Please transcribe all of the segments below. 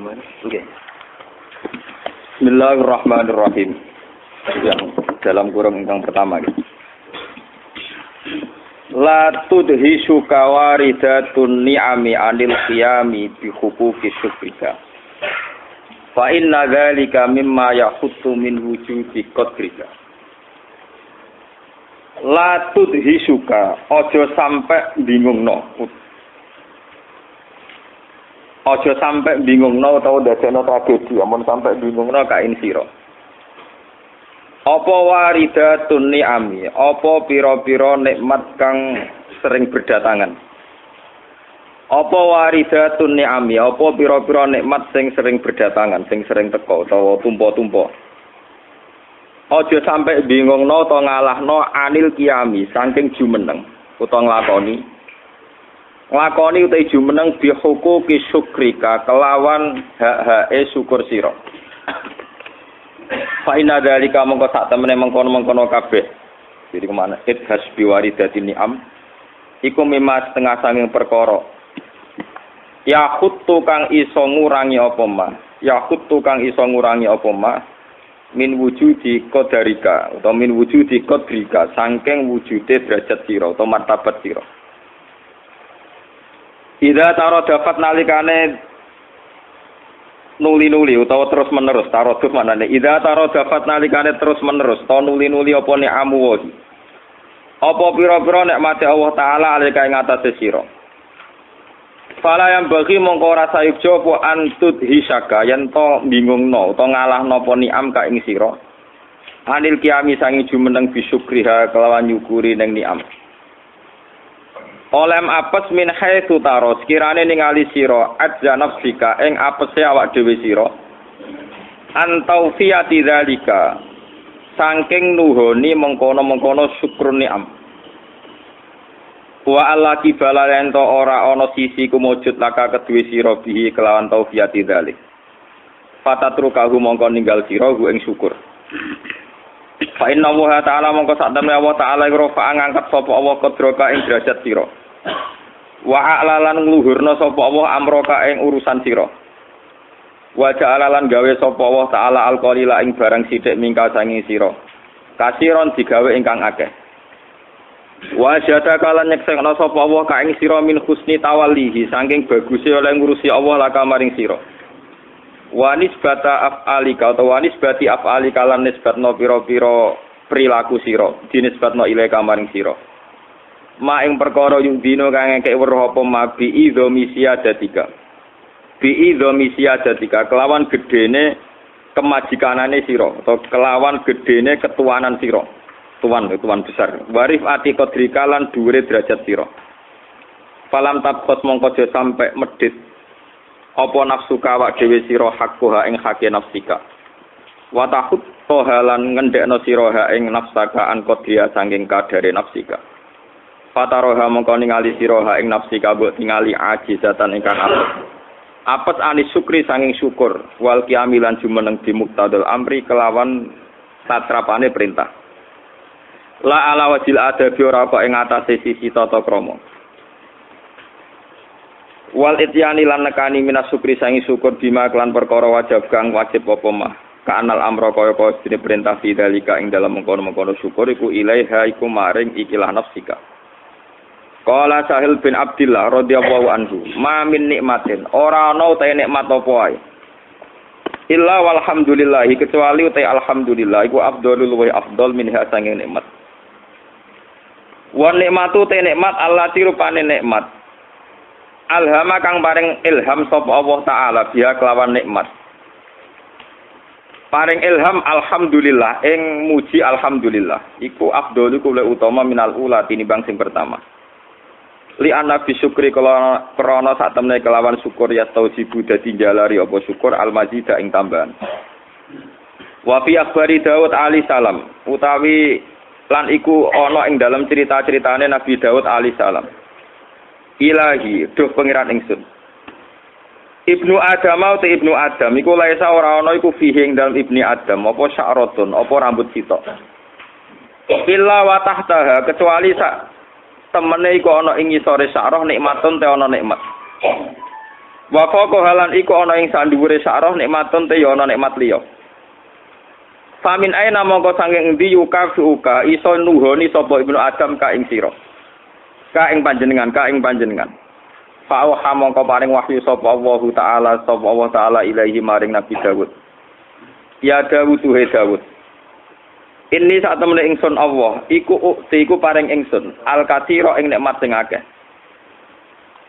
Okay. Bismillahirrahmanirrahim. Yang dalam kurung yang pertama gitu. La tudhisu kawaridatun ni'ami anil qiyami bi huquqi syukrika. Fa inna dzalika mimma yakhuttu min wujudi qadrika. La tudhisuka aja sampe bingungno. Aja sampe bingungno utawa dadekno tragedi, amun sampe bingungno kain sira. Apa waridatun ni'ami, apa pira-pira nikmat kang sering berdatangan. Apa waridatun ni'ami, apa pira-pira nikmat sing sering berdatangan, sing sering teka utawa tumpa-tumpa. Aja sampe bingungno utawa ngalahno anil qiyami saking jumeneng utawa nglakoni. Nglakoni utawa jumeneng bi huquqi syukrika kelawan hak-hake syukur sira. Fa inna dzalika mongko sak temene mengkono-mengkono kabeh. Jadi kemana? Idhas biwaridatin ni'am. Iku mimma setengah sanging perkara. Ya khuttu kang iso ngurangi apa ma. Ya khuttu kang iso ngurangi apa ma. Min wujudi qadarika utawa min wujudi qadrika saking wujude derajat sira utawa martabat sira. Ida taro dapat nalikane nuli-nuli utawa terus menerus taroduf maknane ida taro dapat nalikane terus menerus to nuli-nuli apa ni'amu wahi apa pira-pira nikmate Allah taala alika ing atase sira fala yang bagi mongko ora sayukja apa antut hisaka yen to bingungno utawa ngalahno apa ni'am ka ing sira anil qiyami sangi jumeneng bisyukriha kelawan nyukuri ning ni'am olem apes min haitsu taro sekirane ningali sira ajza nafsika ing apese awak dhewe sira antau fiyati dzalika saking nuhoni mengkono-mengkono syukur ni'am wa alla kibala ento ora ana sisi kumujud laka kedue sira bihi kelawan taufiyati dzalik fatatrukahu mongko ninggal sira hu ing syukur fa inna wa ta'ala mongko sak temne Allah taala rofa ngangkat sapa Allah kodroka ing derajat sira wa a'lalan ngluhurna sapa Allah amroka ing urusan sira wa ja'alalan gawe sapa Allah taala alqalila ing barang sithik mingka sangi sira kasiron digawe ingkang akeh wa syadaka lan nyeksekna sapa Allah ka ing sira min husni tawallihi saking baguse oleh ngurusi Allah laka maring sira wa nisbata af'alika utawa nisbati af'alika lan nisbatno pira-pira perilaku sira dinisbatno ilaika maring sira ma ing perkara yung dino kang ngekek weruh apa ma bi idzomisia datika kelawan gedene kemajikanane sira atau kelawan gedene ketuanan sira tuan besar warif ati qadrika lan dhuwure derajat sira falam tabqat mongko aja sampe medhit apa nafsu kawak dhewe sira hakkuha ing hake nafsika wa tahut tohalan ngendekno sira ha ing nafsaka an qadriya saking kadare nafsika fataroha mongko ningali sira ha ing nafsika mbok tingali ajizatan ingkang apes anis syukri saking syukur wal qiyamilan jumeneng di muqtadal amri kelawan satrapane perintah la ala wajil adabi ora kok ing atase sisi tata krama wal ityani lan nekani minas syukri sangi syukur bima kelan perkara wajib kang wajib apa mah kanal amra kaya dene perintah fidzalika ing dalam mengkono-mengkono syukur iku ilaiha iku maring ikilah nafsika. Qala Sahil bin Abdillah radhiyallahu anhu ma min nikmatin ora ana utahe nikmat apa wae illa walhamdulillah kecuali utahe alhamdulillah iku afdhalul wa afdhal minha sanging nikmat wa nikmatu te nikmat allati rupane nikmat alhama kang paring ilham sapa Allah taala biha kelawan nikmat paring ilham alhamdulillah ing muji alhamdulillah iku afdhalu kuwi utama minal ula tinimbang sing pertama li ana bisyukri krana sak temene kelawan syukur ya taujibu dadi jalari apa syukur almazida ing tambahan wa fi akhbari Daud alaihi salam utawi lan iku ana ing dalam cerita-ceritane Nabi Daud alaihi salam ilahi duh pangeran ingsun Ibnu Adam atau Ibnu Adam iku laisa ora ana iku fihi ing dalem Ibni Adam apa sya'ratun apa rambut sitok illa wa tahtaha kecuali sak temene iku ana ing ngisore sya'rah nikmatun te ana nikmat Wa faqa halan iku ana ing sandhuwure sakroh nikmatun te ya ana nikmat liya. Famin aina mongko saking endi yukafuka iso nuhoni sapa Ibnu Adam ka ing sira. Ka ing panjenengan. Fa wa mongko paring wahyu sapa Allah taala ilahi maring Nabi Dawud. Ya Dawud he Dawud. Ini sak temene ingsun Allah, iku paring ingsun al-katsira ing nikmat sing akeh.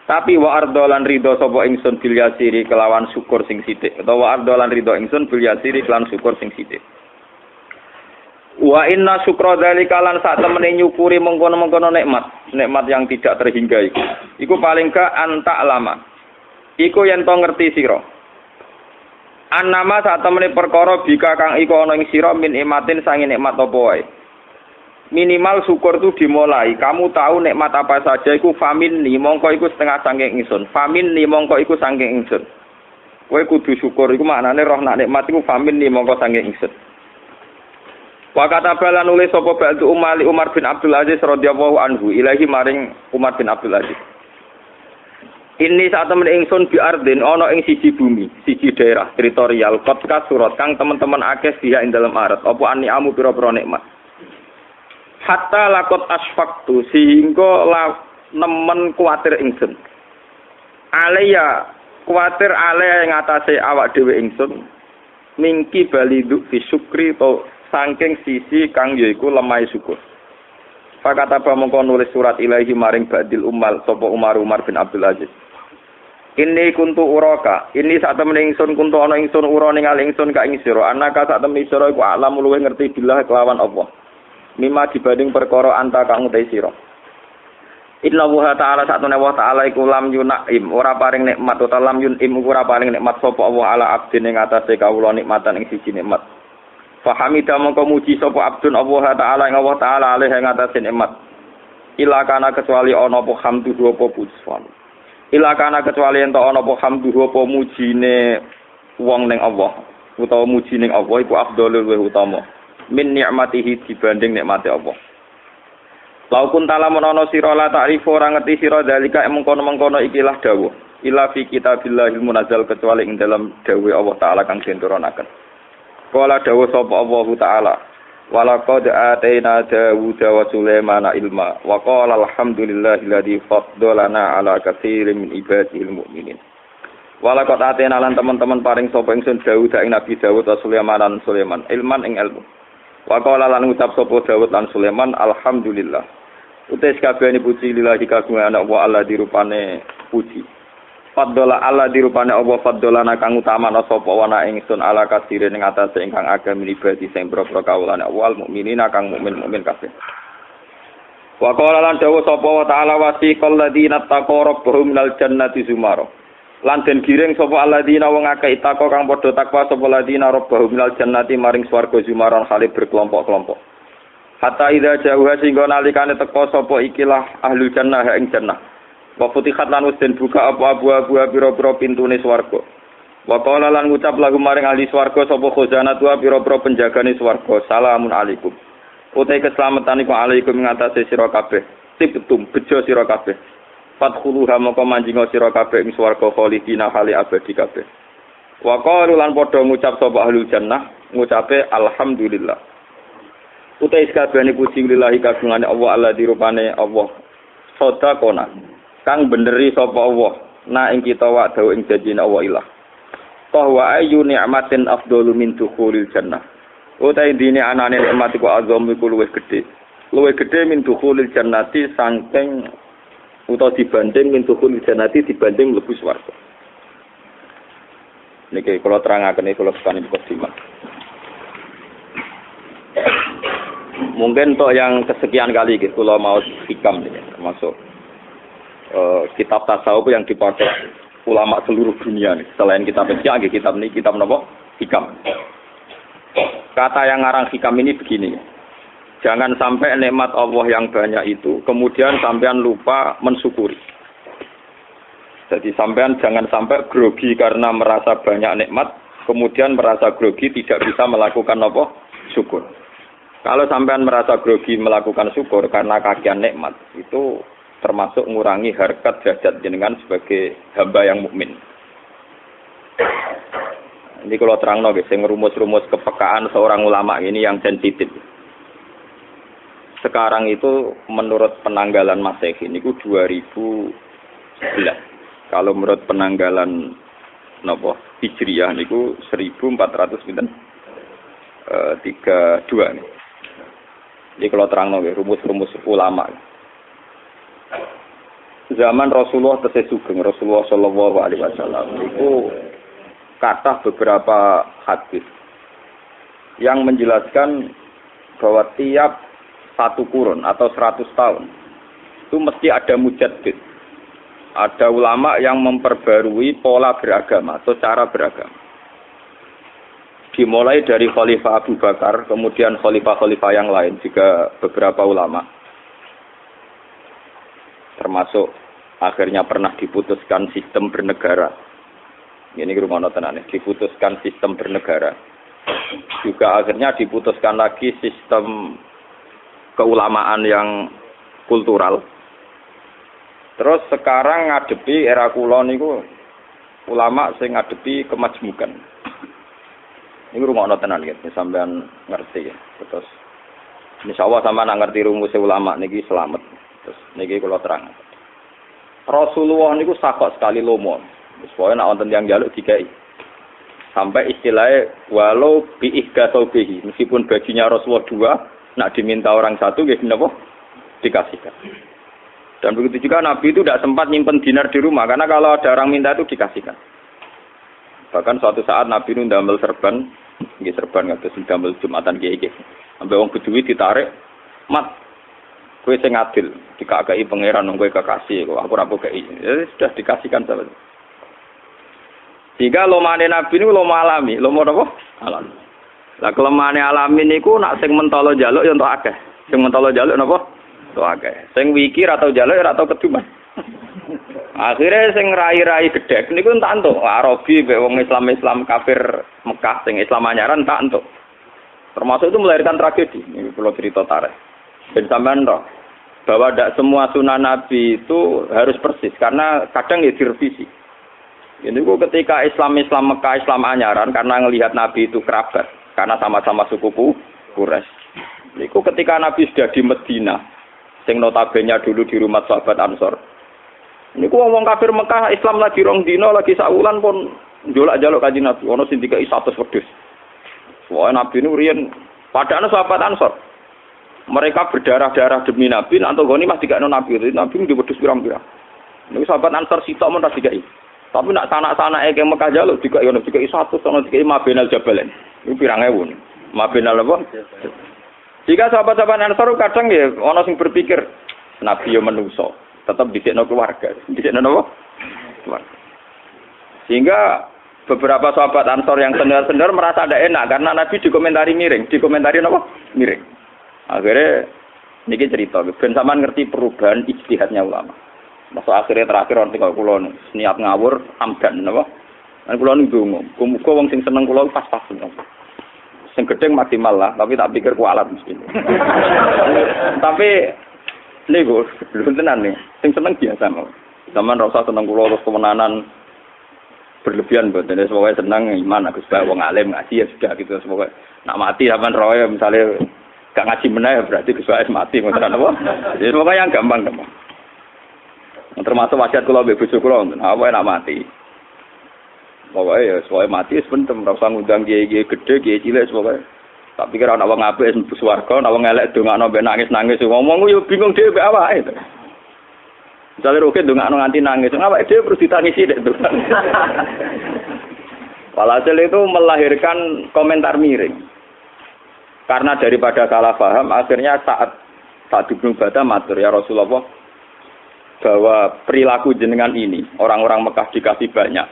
Tapi wa ardolan ridho sapa ingsun bil yasiri kelawan syukur sing sithik utawa ardolan ridho ingsun bil yasiri kelawan syukur sing sithik. Wa inna syukra dzalika lan sak temene nyukuri mengkono-mengkono nikmat yang tidak terhingga iku. Iku paling ka anta lama. Iku yen to ngerti sira. Annama sak temene perkara bika kang iku ana ing sira min imatin sange nikmat apa wae. Minimal syukur itu dimulai. Kamu tahu nikmat apa saja iku famin ni mongko iku setengah saking ingsun. Famin ni mongko iku saking ingsun. Kowe kudu syukur iku maknane roh nak nikmat iku famin ni mongko saking ingsun. Wa katabalan nulis sapa ba'du Umar bin Abdul Aziz radhiyallahu anhu ilahi maring Umar bin Abdul Aziz. Ini saat temen ingsun bi ardin ana ing siji bumi, siji daerah teritorial kotka surat kang teman-teman akeh dia ing dalem arat apa aniamu pira-pira nikmat. Hatta lakot asfaktu sehingga nemen kuatir ingsun. Alaya kuatir alaya yang atase awak dhewe ingsun mingki baliduk fi syukri to saking sisi kang yaiku lemah syukur. Pakata mongko nulis surat ilahi maring Badil Umar sapa Umar bin Abdul Aziz. Ini kuntu uraka, ini saat temen ingsun kuntu ana ingsun ura ningali ingsun ka ing sira. Anaka saat temen sira iku alam luwih ngerti billah kelawan Allah. Mima dibanding perkara anta kang utai sira. Inna wa ta'ala satune wa ta'ala iku lam yunaim ora paring nikmat utawa lam yunim ora paring nikmat sapa Allah ala abdin ing atase kawula nikmatan ing siji nikmat. Fa hamida mongko muji sapa abdun Allah ta'ala ing Allah ta'ala alih ing atase nikmat. Ila kana kecuali ana apa hamdu apa pujian. Ila kana kecuali ento ana apa hamdu apa mujine wong ning Allah utawa muji ning Allah iku afdhalul wa utama. Min nikmatihi dibanding nikmate Allah. Laukun ta'ala menawa sira la ta'rifu ora ngerti sira dalika mengkono-mengkono ikilah dawuh. Ila fi kitabillahil munazzal kecuali ing dalam dawuh Allah taala kang den turunaken. Qala dawuh sapa Allah taala. Walaqad ataina Dawuda wa Sulaimana ilma wa qala alhamdulillahilladzi faddalana ala katsirin min ibadihil mu'minin. Walaqad ataina lan teman-teman paring sapa ingsun Dawud ing Nabi Dawud wa Sulaiman ilman ing ilmu. Wa qala lan ngucap sapa Dawud lan Sulaiman alhamdulillah. Utes kabehane puji lillahi kagungan Allah Allah dirupane puji. Faddola Allah dirupane Allah faddolana kang utamana sapa wana ingsun ala kasire ing atase ingkang agam ibadi sing boro-boro kawulane awal mukminina kang mukmin kabeh. Wa qala lan dawuh sapa wa ta'ala wasiqal ladina taqarrabuhum minal jannati zumara. Lan den giring sapa alladzina wong akeh takwa kang padha takwa sapa ladina rabbahum minal jannati maring swarga zumaran khalid berkelompok-kelompok. Hatta idza jauha singgo nalikane teka sapa ikilah ahlul jannah ing jannah. Wa futihat lan wis den buka apa abu-abu pira-pira pintune swarga. Wa qala lan ngucap lagu maring ahli swarga sapa khazanatu pira-pira penjagane swarga. Salamun alaikum. Utai keselamatan iku alaikum ngatasi sira kabeh. Tibtum bejo sira kabeh. Fadkhuluha maka manjinga sira kabeh ing swarga khalidina khali abadi kabeh. Wa qalu lan padha ngucap sapa ahlul jannah ngucape alhamdulillah. Utai sakabehane puji lillahi kagungane Allah Allah dirupane Allah. Sedakona kang beneri sapa Allah na ing kita wa dawu ing janjine Allah ilah. Bahwa ayu ni'matin afdalu min dukhulil jannah. Utai dine anane nikmat iku azam iku luwih gedhe. Luwih gedhe min dukhulil jannati saking utawa dibanding min dukhulil jannati dibanding mlebu swarga. Niki kula terangaken iki kula sekani mukadimah. Mungkin untuk yang kesekian kali gitu kula mau hikam ini termasuk kitab tasawuf yang dipakai ulama seluruh dunia nih. Selain kitab fikih, kitab ini kitab napa? Hikam. Kata yang ngarang hikam ini begini. Jangan sampai nikmat Allah yang banyak itu kemudian sampean lupa mensyukuri. Jadi sampean jangan sampai grogi karena merasa banyak nikmat, kemudian merasa grogi tidak bisa melakukan apa? Syukur. Kalau sampean merasa grogi melakukan syukur karena kagian nikmat, itu termasuk mengurangi harkat derajat jenengan sebagai hamba yang mukmin. Ini kalau terangno nggih sing rumus-rumus kepekaan seorang ulama ini yang sensitif. Sekarang itu menurut penanggalan Masehi niku 2011. Kalau menurut penanggalan napa Hijriyah niku 1432 nih. Jadi kalau terangno nggih rumus-rumus ulama. Zaman Rasulullah tesih sugeng Rasulullah sallallahu alaihi wasallam niku kata beberapa hadis yang menjelaskan bahwa tiap satu kurun atau 100 tahun itu mesti ada mujaddid, ada ulama yang memperbarui pola beragama atau cara beragama. Dimulai dari Khalifah Abu Bakar, kemudian khalifah-khalifah yang lain juga beberapa ulama, termasuk akhirnya pernah diputuskan sistem bernegara. Ini rumah tenan, diputuskan sistem bernegara. Juga akhirnya diputuskan lagi sistem keulamaan yang kultural. Terus sekarang ngadepi era kulon niku ulama sing ngadepi kemajmukan. Ini rumah tenan gitu, sampean ngerti ya. Terus insyaallah sampean ngerti rumus ulama niki selamat. Terus niki kula terang. Rasulullah niku sakok sekali lomo. Soalnya nak wonten yang jaluk dikai. Sampai istilahnya walau biihga saubihi, meskipun bajunya Rasulullah 2, nak diminta orang satu, ya kenapa? Dikasihkan. Dan begitu juga Nabi itu tidak sempat nyimpen dinar di rumah, karena kalau ada orang minta itu dikasihkan. Bahkan suatu saat Nabi itu ndamel serban, nggih serban ngados ndamel Jumatan kiai. Sampai wong beduwi ditarik, "Mat, kowe sing adil, dikakei pangeran kowe kekasih kok aku ora kei." Ya sudah dikasihkan sahabat. Jika lomane Nabi niku loma alami, loma napa? Alami. Lah kelemahane alami niku nak sing mentolo njaluk ya entuk akeh. Sing mentolo njaluk napa? Entuk akeh. Sing wikir atau njaluk ora tau keduman. Akhirnya sing rai-rai gedhek niku entak entuk. Arabi mek wong Islam kafir Mekah sing Islam anyaran entak entuk. Termasuk itu melahirkan tragedi. Ini kula cerita tarikh. Ben sampean roh bahwa tidak semua sunnah Nabi itu harus persis karena kadang ya direvisi. Ini kok ketika Islam Mekah Islam anyaran karena ngelihat Nabi itu kerabat karena sama-sama suku Quraisy. Niku ketika Nabi sudah di Medina, sing notabene dulu di rumah sahabat Ansor. Niku wong kafir Mekah Islam lagi rong dina lagi saulan pun njolak-jaluk Kanjeng Nabi ono sing dikai 100 wedhus. Soale Nabi niku riyen padahal sahabat Ansor. Mereka berdarah-darah demi Nabi, nanti goni mah dikakno Nabi. Nabi di wedhus pirang-pirang. Niku sahabat Ansor sitok men ta dikai. Tapi nak sanak-sanake ke Mekah jaluk juga ono dikai 100 ono dikai Mabinal Jabalain. Iku pirang ewu. Mabinal apa? Jika sahabat-sahabat Ansor kadang ya ono sing berpikir Nabi yo menungso, tetap dhisikno keluarga. Dhisikno napa? Keluarga. Sehingga beberapa sahabat Ansor yang senior-senior merasa tidak enak karena Nabi dikomentari miring, dikomentari napa? Miring. Akhirnya niki cerita, ben sampean ngerti perubahan ijtihadnya ulama. Masuk akhirnya terakhir orang tinggal kulon niat ngawur amdan napa? Kan kulon ndonga, muga wong sing seneng kula pas-pas napa. Sing gedeng maksimal lah, tapi tak pikir kualat mesti. Tapi niku lho tenan nih, sing seneng biasa mawon. Sampeyan ora usah seneng kula terus kemenanan berlebihan mboten. Semoga seneng iman Agus Ba wong alim ngaji ya sudah gitu semoga. Nak mati sampean roe misalnya gak ngaji meneh berarti Gus Ba mati ngoten apa? Jadi semoga yang gampang-gampang. Termasuk wasiat kula mbek bojo kula apa enak mati. Pokoke ya soalé mati sepentem ora usah ngundang kiai-kiai gedhe, kiai cilik pokoke. Tak pikir ana wong apik mlebu swarga, ana wong elek ndongakno mbek nangis-nangis ngomong yo bingung dhewe mbek awake. Misale roke ndongakno nganti nangis, awake dhewe terus ditangisi nek ndonga. Walhasil itu melahirkan komentar miring. Karena daripada salah paham, akhirnya saat Ibnu Battah matur ya Rasulullah bahwa perilaku jenengan ini orang-orang Mekah dikasih banyak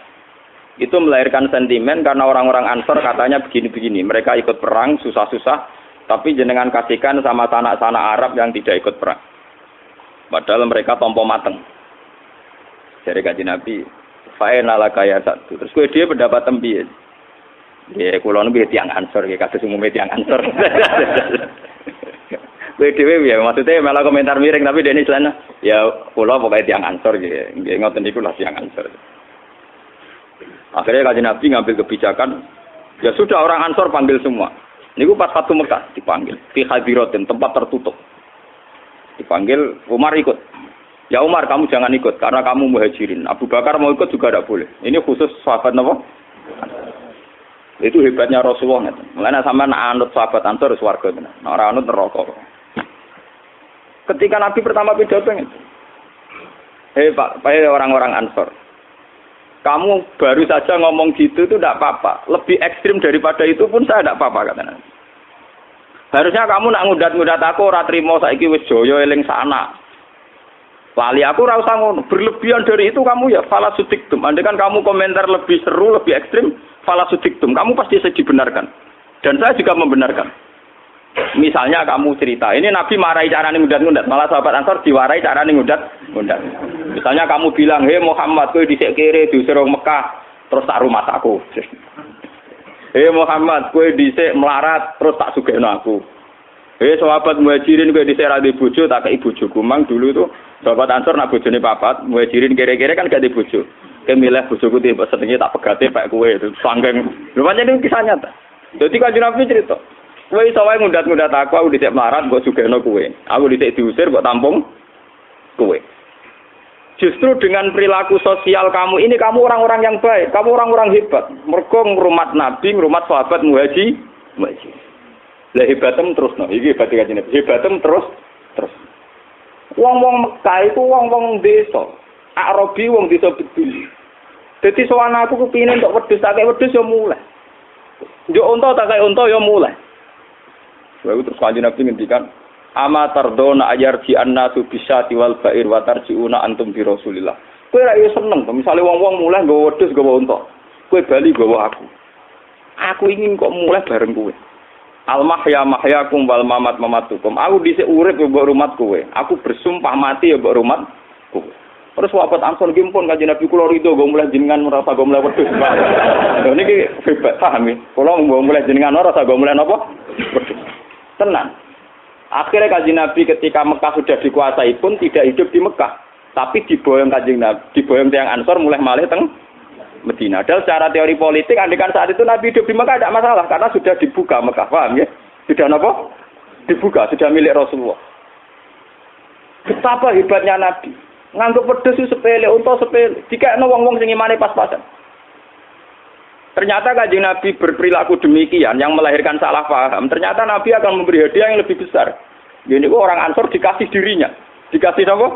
itu melahirkan sentimen karena orang-orang Ansor katanya begini-begini mereka ikut perang susah-susah tapi jenengan kasihkan sama sanak-sanak Arab yang tidak ikut perang padahal mereka tompo mateng dari Kanjeng Nabi fa'ina lakaya satu terus dia pendapat tembi ya kula niku tiyang Ansor ya kados umume tiyang Ansor dhewe ya maksudnya malah komentar miring tapi dene celana ya kula pokoke tiyang Ansor nggih ngoten niku lah tiyang Ansor. Akhirnya Kanjeng Nabi ngambil kebijakan Ya sudah orang Ansor panggil semua. Niku pas Fatu Mekah dipanggil di hadiratin tempat tertutup. Dipanggil Umar ikut. Ya Umar kamu jangan ikut karena kamu muhajirin. Abu Bakar mau ikut juga tidak boleh. Ini khusus sahabat apa? Itu hebatnya Rasulullah. Mulanya sama anut sahabat Ansor swarga tenan. Ora anut neraka. Ketika Nabi pertama pidato ngene. Pak, orang-orang Ansor. Kamu baru saja ngomong gitu itu tidak apa-apa. Lebih ekstrim daripada itu pun saya tidak apa-apa katanya. Harusnya kamu nak ngudat-ngudat aku ora trimo saiki wis jaya eling sana. Lali aku ora usah ngono. Berlebihan dari itu kamu ya fala sudiktum. Andai kan kamu komentar lebih seru, lebih ekstrim, fala sudiktum. Kamu pasti dibenarkan. Dan saya juga membenarkan. Misalnya kamu cerita, ini Nabi marahi carane ngudat-ngudat, malah sahabat Ansor diwarai carane ngudat-ngudat. Misalnya kamu bilang, "Hei Muhammad, kowe dhisik kere diusir wong Mekah, terus tak rumah aku." "Hei Muhammad, kowe dhisik melarat, terus tak sugihno aku." "Hei sahabat Muhajirin, kowe dhisik ra ndek bojo, tak kei bojoku." Mang dulu itu sahabat Ansor nak bojone papat, Muhajirin kere-kere kan gak ndek bojo. Kowe milih bojoku tipe setengah tak pegate pek kowe itu sanggeng. Lho pancen iki kisah nyata. Dadi Kanjeng Nabi cerita, kowe iso wae ngudat-ngudat aku dhisik melarat mbok sugihno kowe. Aku dhisik diusir mbok tampung kowe. Justru dengan perilaku sosial kamu ini kamu orang-orang yang baik, kamu orang-orang hebat. Mergo ngrumat Nabi, ngrumat sahabat muhaji. Lah hebatem terus no. Iki hebat Kanjeng Nabi. Hebatem terus. Wong-wong Mekah itu wong-wong desa. Arabi wong desa bedul. Dadi sowan aku kepingin untuk wedhus tak kei wedhus yo mulai. Yo unta tak kei unta yo mulai. Lalu terus Kanjeng Nabi ngendikan, "Ama tardona ayarji annasu bisyati wal ba'ir wa tarjiuna antum bi Rasulillah." Kowe ra iso seneng to, misale wong-wong mulai nggawa wedhus nggawa unta. Kowe bali nggawa aku. Aku ingin kok mulai bareng kowe. Al mahya mahyakum wal mamat mamatukum. Aku dhisik urip yo mbok rumat kowe. Aku bersumpah mati yo mbok rumat kowe. Terus sahabat Ansor nggih pun Kanjeng Nabi kula rido nggo mulai jenengan merasa nggo mulai wedhus. Lha niki hebat paham ya. Kula nggo mulai jenengan ora rasa nggo mulai napa? Wedhus. Tenang. Akhirnya Kanjeng Nabi ketika Mekah sudah dikuasai pun tidak hidup di Mekah, tapi diboyong Kanjeng Nabi, diboyong tiang Ansor mulai malih teng Medina. Dan secara teori politik, andikan saat itu Nabi hidup di Mekah tidak masalah karena sudah dibuka Mekah, paham ya? Sudah apa? Dibuka, sudah milik Rasulullah. Betapa hebatnya Nabi. Nganggep wedhus itu sepele, unta sepele. Jika ana wong-wong sing imane pas-pasan. Ternyata Kanjeng Nabi berperilaku demikian yang melahirkan salah paham. Ternyata Nabi akan memberi hadiah yang lebih besar. Ini kok orang Ansor dikasih dirinya. Dikasih apa?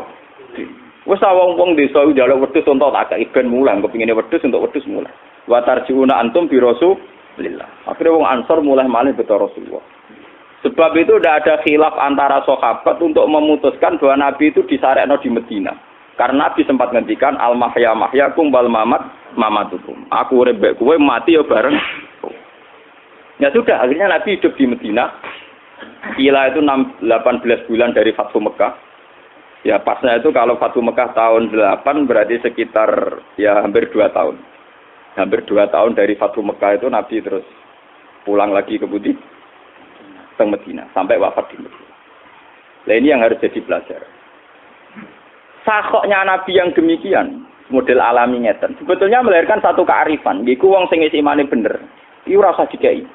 Wes wong-wong desa njaluk wedhus unta tak kei ben mulang kepingine wedhus untuk wedhus mulang. Wa tarjiuna antum bi Rasulillah. Akhirnya wong Ansor mulai malih beto Rasulullah. Sebab itu tidak ada khilaf antara sahabat untuk memutuskan bahwa Nabi itu disarekno di Medina. Karena Nabi sempat ngendikan al mahya mahyakum wal mamat mamatukum. Aku urip mbek kowe mati ya bareng. Ya sudah, akhirnya Nabi hidup di Medina. Kila itu 18 bulan dari Fathu Mekah. Ya pasnya itu kalau Fathu Mekah tahun 8 berarti sekitar ya hampir 2 tahun. Hampir 2 tahun dari Fathu Mekah itu Nabi terus pulang lagi ke Medina sampai wafat di Medina. Nah ini yang harus jadi pelajaran. Sakoknya Nabi yang demikian, model alami ngeten, sebetulnya melahirkan satu kearifan. Iku wong sing imane bener. Iku ora usah dikai.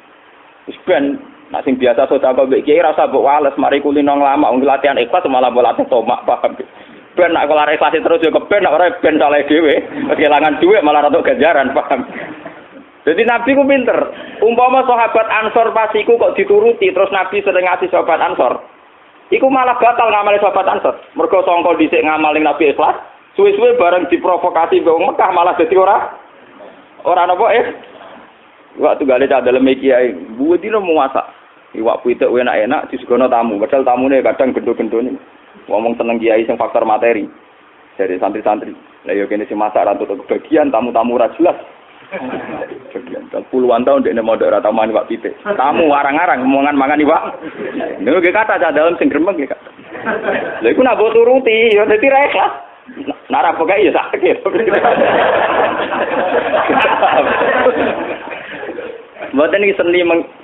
Wis ben nek sing biasa sedekah mbek kiai ora usah mbok wales mari kulino lama wong latihan ikhlas malah mbok latih tomak paham. Ben nek kelar ikhlas terus yo keben nek ora ben saleh dhewe, kehilangan dhuwit malah rada ganjaran paham. Jadi Nabi ku pinter. Umpama sahabat Ansor pas iku kok dituruti terus Nabi sering ngasih sahabat Ansor. Iku malah batal ngamali sahabat Ansor. Mergo sangka dhisik ngamali Nabi ikhlas, suwe-suwe bareng diprovokasi wong Mekah malah dadi ora napa Waktu gale cah dalem kiai, buat dino mau masak. Iwak pitik enak-enak disugono tamu. Padahal tamune kadang gendho-gendhone. Ngomong seneng kiai sing faktor materi. Dari santri-santri. Lah yo kene sing masak ra tutuk kebagian tamu-tamu ra jelas. Bagian puluhan tahun dekne mondok ora tamu iwak pitik. Tamu arang-arang mangan iwak. Niku ge kata cah dalem sing gremeng ge kata. Lha iku nak mbok turuti yo dadi ra ikhlas. Nara pokoke ya sakit. Mboten iki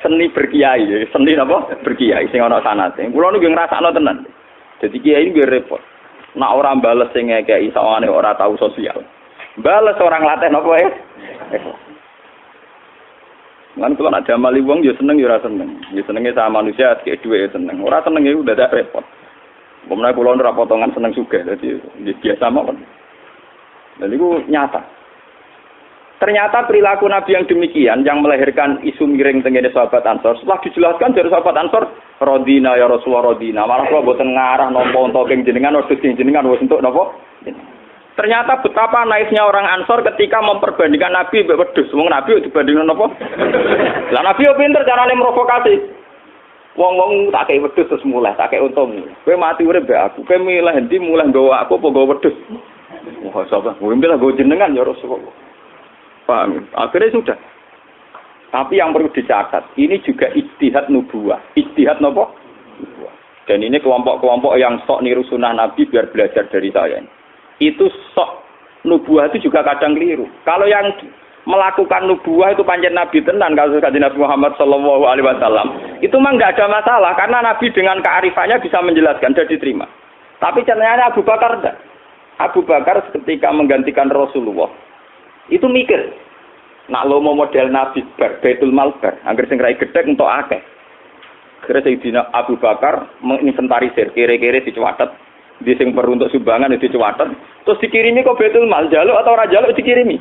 seni berkiai, seni napa? Berkiai sing ana sanate. Kula niku ngrasakno tenan. Dadi kiai iki repot. Nek ora bales sing ngekeki sawane ora tahu sosial. Bales orang latih napa Lan kula nak damali wong ya seneng ya ora seneng. Ya senenge sama manusia kayak dhuwit ya seneng. Ora seneng ya udah dak repot. Pemene kula ora potongan seneng sugih dadi biasa mawon. Dan itu nyata. Ternyata perilaku Nabi yang demikian yang melahirkan isu miring tengene sahabat Ansor. Setelah dijelaskan dari sahabat Ansor, Rodina ya Rasulullah Rodina. Malah kula boten ngarah napa untuk jenengan wedhus jenengan wis entuk napa? Ternyata betapa naifnya orang Ansor ketika memperbandingkan Nabi mbek wedhus. Wong Nabi dibandingkan apa? Lah Nabi yo pinter carane provokasi. Wong-wong tak kei wedhus terus mulai, tak kei unta mulai. Kowe mati urip mbek aku. Kowe milih endi mulai nggawa aku apa nggawa wedhus? Wah, sabar. Kowe milih nggawa jenengan ya Rasulullah. Paham? Akhirnya sudah. Tapi yang perlu dicatat, ini juga ijtihad nubuwah. Ijtihad napa? Nubuwah. Dan ini kelompok-kelompok yang sok niru sunnah Nabi biar belajar dari saya. Itu sok nubuah itu juga kadang keliru. Kalau yang melakukan nubuah itu pancen Nabi tenan kalau Nabi Muhammad sallallahu alaihi wasallam, itu mah enggak ada masalah karena Nabi dengan kearifannya bisa menjelaskan dan diterima. Tapi ternyata Abu Bakar enggak. Abu Bakar ketika menggantikan Rasulullah itu mikir, nak lomo model Nabi bar Baitul Mal bar, angger sing rai gedhek entuk akeh. Kira Sayyidina Abu Bakar menginventarisir kira-kira dicuatet di sing perlu untuk sumbangan itu dicatat, terus dikirimi kok Baitul Mal jaluk atau ora jaluk dikirimi.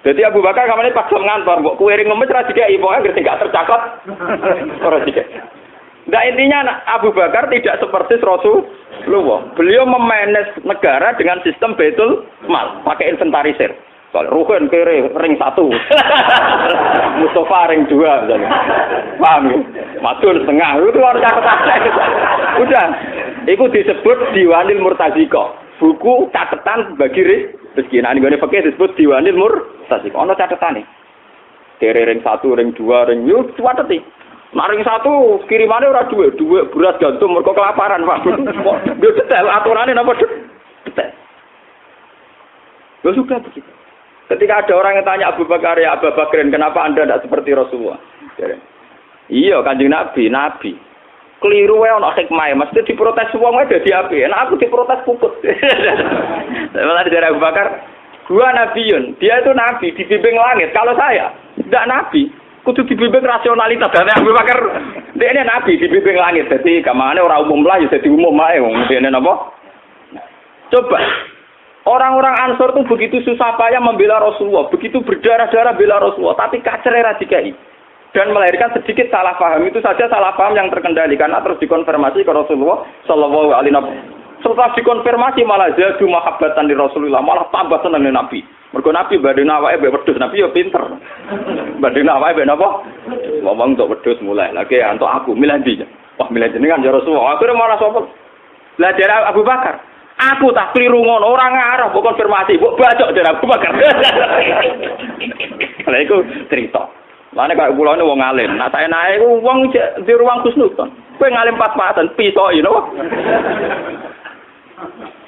Jadi Abu Bakar kamane paksa ngantor, mbok kuwering ngemes ra dikai, pokoke gak tercatat ora dikai. Nah intinya Abu Bakar tidak seperti Rasulullah. Beliau memanage negara dengan sistem Baitul Mal, pakai inventarisir. Soal Ruhin kiri ring 1, Mustafa ring 2 misalnya. Paham ya? Madun setengah, itu harus catatan. Udah, itu disebut Diwanil Murtaziko. Buku catatan bagi rezeki. Nah, ini pakai disebut Diwanil Murtaziko. Ono catatan nih. Kiri ring 1, ring 2, ring yuk, catat nih. Nah, ring 1 kirimannya ora duwe beras gantung mergo kelaparan, Pak. Yo detail aturannya napa detail. Yo sudah begitu. Ketika ada orang yang tanya Abu Bakar, ya Abu Bakrin, kenapa Anda tidak seperti Rasulullah? Iya, Kanjeng Nabi. Keliru wae ana hikmah, mesti diprotes wong wae dadi apik. Nek aku diprotes puput. Malah dari Abu Bakar, gua nabiun. Dia itu nabi, dibimbing langit. Kalau saya tidak nabi, kudu dibimbing rasionalitas. Dan Abu Bakar, dia ini nabi, dibimbing langit. Jadi kamane ora umum lah, ya jadi umum ae wong. Dene napa? Coba orang-orang Ansor itu begitu susah payah membela Rasulullah, begitu berdarah-darah bela Rasulullah, tapi kacere radikai. Dan melahirkan sedikit salah paham, itu saja salah paham yang terkendali karena terus dikonfirmasi ke Rasulullah sallallahu alaihi wasallam. Setelah dikonfirmasi malah jadu mahabbatan di Rasulullah, malah tambah seneng Nabi. Mergo Nabi badhe awake mbek wedhus, Nabi ya pinter. Badhe awake mbek napa? Ngomong untuk wedhus mulai. Lagi untuk aku milih ndi? Wah, milih jenengan ya Rasulullah. Akhire malah sapa? Lah dari Abu Bakar. Aku tak keliru ngono, ora ngarah mbok konfirmasi, mbok bacok dari Abu Bakar. Lha iku cerita. Lane kaya kula ne wong alim. Nah saya naik ku wong di ruang kusnudon. Kowe ngalim pas-pasan piso you know.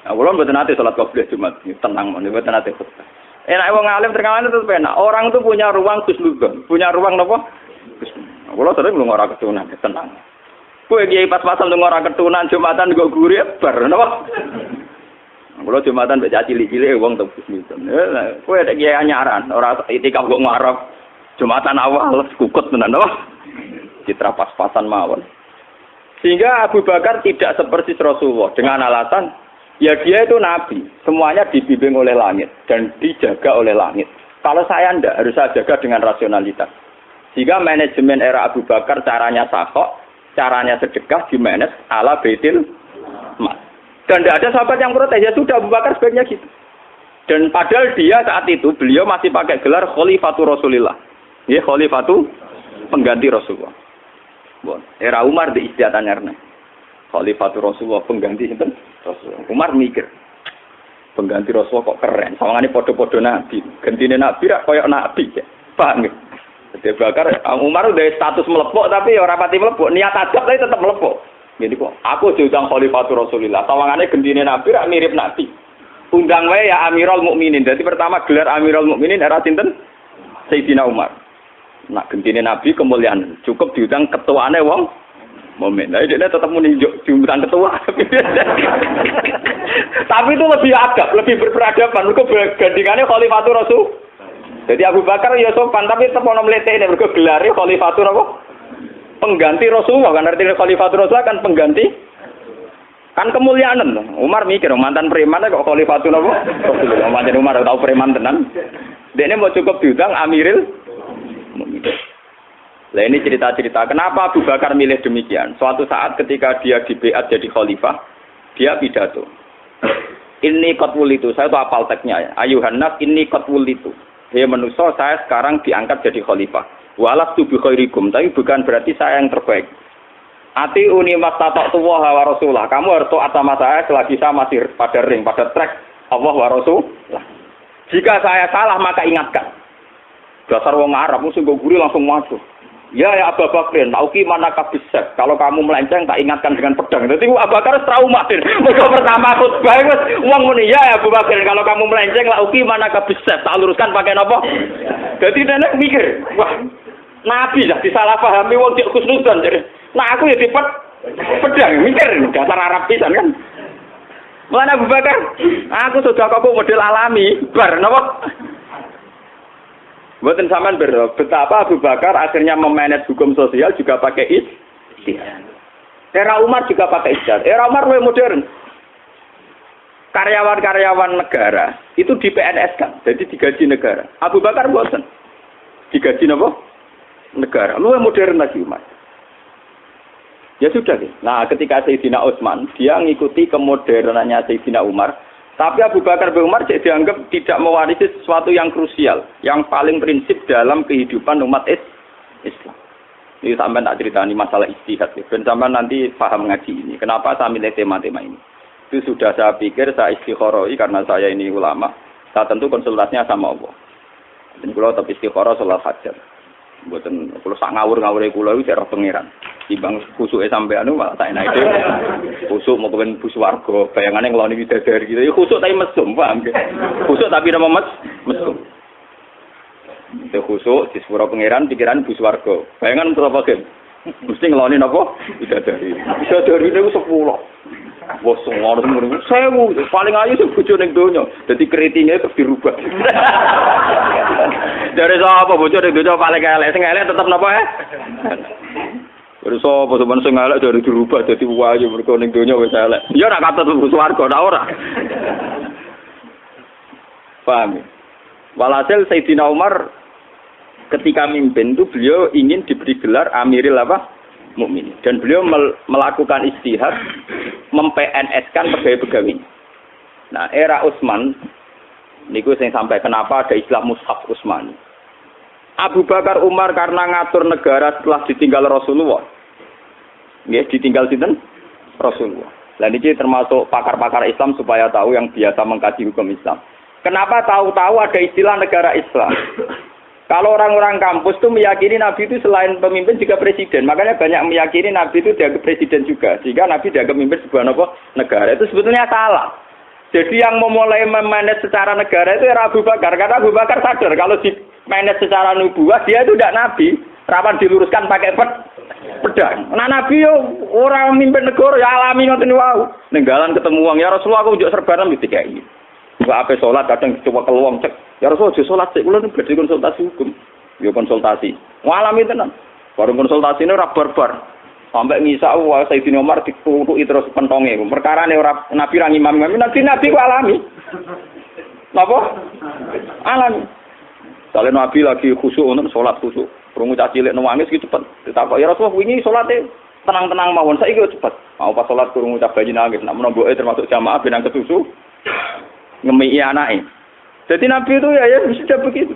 Nah, kula mboten nate salat qobliyah Jumat, tenang mboten nate. Enak wong alim terkenal itu penak. Orang itu punya ruang kusnudon, punya ruang napa? Kusnudon. Kula sering lunga ora ketunan, tenang. Kowe kiai pas-pasan lunga ora ketunan Jumatan nggo guri bar napa? Kula Jumatan mbek cilik-cilik wong tebus miten. Kowe nek kiai anyaran ora itikaf kok ngarep Jumatan awal kukut tenan to. Citra pas-pasan mawon. Sehingga Abu Bakar tidak seperti Rasulullah dengan alasan ya dia itu nabi, semuanya dibimbing oleh langit dan dijaga oleh langit. Kalau saya ndak harus saya jaga dengan rasionalitas. Sehingga manajemen era Abu Bakar caranya sakok, caranya sedekah dimanage ala Baitul Mal. Dan tidak ada sahabat yang protes, ya sudah Abu Bakar sebaiknya gitu. Dan padahal dia saat itu, beliau masih pakai gelar Khalifatul Rasulillah. Ya, Khalifatul pengganti Rasulullah. Bon, era Umar di istiadatnya. Khalifatul Rasulullah pengganti itu Rasulullah. Umar mikir, pengganti Rasulullah kok keren. Sawangane podo-podo nabi. Gantine nabi rak koyo nabi. Paham nggih? Jadi Bakar Umar udah status melepok tapi ora pati melepok, niat adab tapi tetap melepok. Jadi kok aku diundang Khalifatul Rasulillah. Sawangane gentine nabi rak mirip nabi. Undang wae ya Amirul Mukminin. Jadi pertama gelar Amirul Mukminin era sinten? Sayyidina Umar. Nak gentine nabi kemuliaan cukup diundang ketuane wong momen. Nah, dia tetap menunjuk diundang ketua. Tapi itu lebih adab, lebih berperadaban. Mergo gandingannya Khalifatul Rasul. Jadi Abu Bakar ya sopan, tapi tetap ono mletene mergo gelare khalifatur apa? Pengganti Rasulullah kan artinya khalifatur Rasulullah kan pengganti kan kemuliaan. Umar mikir mantan preman kok khalifatur apa? Rasulullah mantan Umar tahu preman tenan. Dekne mau cukup diundang Amiril Mukminin. Lah ini cerita-cerita kenapa Abu Bakar milih demikian. Suatu saat ketika dia di Baiat jadi khalifah, dia pidato. Ini qatwul itu, saya tuh hafal teksnya ya. Ayuhan nas ini qatwul itu. Hei manusia, saya sekarang diangkat jadi khalifah. Walas tu bi khairikum, tapi bukan berarti saya yang terbaik. Ati uni mastata'tu wa Rasulullah. Kamu harus taat sama saya selagi saya masih pada ring, pada track Allah wa Rasulullah. Jika saya salah maka ingatkan. Dasar wong Arab musuh guri langsung masuk. Ya Abu Bakar, nauki mana kabisat. Kalau kamu melenceng tak ingatkan dengan pedang. Jadi Abu Bakar trauma. Mereka pertama khutbah uang muni ya Abu Bakar, kalau kamu melenceng nauki mana kabisat. Tak luruskan pakai apa? Jadi nenek mikir, wah Nabi lah disalahpahami wong dik khusnudan. Jadi, nah aku ya dipet pedang mikir dasar Arab pisan kan. Mulane Abu Bakar, aku sudah kok model alami, bar napa? Buatan sampean betapa Abu Bakar akhirnya memanage hukum sosial juga pakai ijtihad. Era Umar juga pakai ijtihad. Era Umar lebih modern. Karyawan-karyawan negara itu di PNS kan, jadi digaji negara. Abu Bakar bosan. Digaji apa? Negara. Lebih modern lagi Umar. Ya sudah deh. Nah, ketika Sayyidina Utsman, dia mengikuti kemodernannya Sayyidina Umar. Tapi Abu Bakar bin Umar dianggap tidak mewarisi sesuatu yang krusial, yang paling prinsip dalam kehidupan umat Islam. Ini sampai tak ceritani masalah ijtihad. Dan sampai nanti paham ngaji ini. Kenapa saya milih tema-tema ini? Itu sudah saya pikir, saya istikharoi karena saya ini ulama. Saya tentu konsultasinya sama Allah. Dan kalau tetap istikharah sholat hajat. Buatan kalau sak ngawur-ngawure kula iki cara pangeran. Timbang khusuke sampean malah tak enak itu. Khusuk mau kepen bus warga, bayangane ngeloni bidadari gitu. Ya khusuk tapi mesum, paham ge. Khusuk tapi nama mesum. Itu khusuk di sepuro pangeran pikiran bus warga. Bayangan untuk apa ge? Mesti ngeloni napa? Bidadari. Bidadari niku 10. Wes ngono ngono. 1000 paling ayu sing bojo ning donya. Dadi keritinge terus dirubah. Dari sapa bojo ning donya paling elek, sing elek tetep napa ya? Dari sapa sampean sing elek dari dirubah dadi ayu mergo ning donya wis elek. Ya ora katut mlebu swarga ta ora. Paham. Walhasil Sayyidina Umar ketika mimpin itu beliau ingin diberi gelar Amiril apa? Mukminin. Dan beliau melakukan ijtihad mem-PNS-kan pegawai-pegawai. Nah, era Utsman niku sing sampai kenapa ada istilah mushaf Utsmani. Abu Bakar Umar karena ngatur negara setelah ditinggal Rasulullah. Nggih, ditinggal sinten? Rasulullah. Lah niki termasuk pakar-pakar Islam supaya tahu yang biasa mengkaji hukum Islam. Kenapa tahu-tahu ada istilah negara Islam? Kalau orang-orang kampus itu meyakini Nabi itu selain pemimpin juga presiden. Makanya banyak meyakini Nabi itu dianggap presiden juga. Sehingga Nabi dianggap memimpin sebuah negara. Itu sebetulnya salah. Jadi yang memulai memanage secara negara itu era Abu Bakar. Karena Abu Bakar sadar kalau di manage secara nubuah dia itu tidak Nabi. Rawan diluruskan pakai pedang. Nah Nabi yo orang memimpin negara ya alami ngoten wae. Ninggalan ketemu wong ya Rasulullah aku njuk serbanan mesti kayak iki. Mbak ape salat kadang coba keluang cek. Ya Rasul aja salat sik kula badhe konsultasi hukum. Ya konsultasi. Ngalami tenan. Baru konsultasine ora barbar. Sampai ngisa wae Sayyidina Umar dikutuki terus pentonge. Perkarane ora Nabi ra ngimam-ngimam, Nabi ku alami. Napa? Alami. Soale Nabi lagi khusuk ngono salat khusuk. Krungu cah cilik nangis iki cepet. Ditakok ya Rasul wingi salate tenang-tenang mawon saiki cepet. Mau pas salat krungu cah bayi nangis. Nek mboke termasuk jamaah benang kesusu. Ngemiki anake. Jadi Nabi itu ya sudah begitu.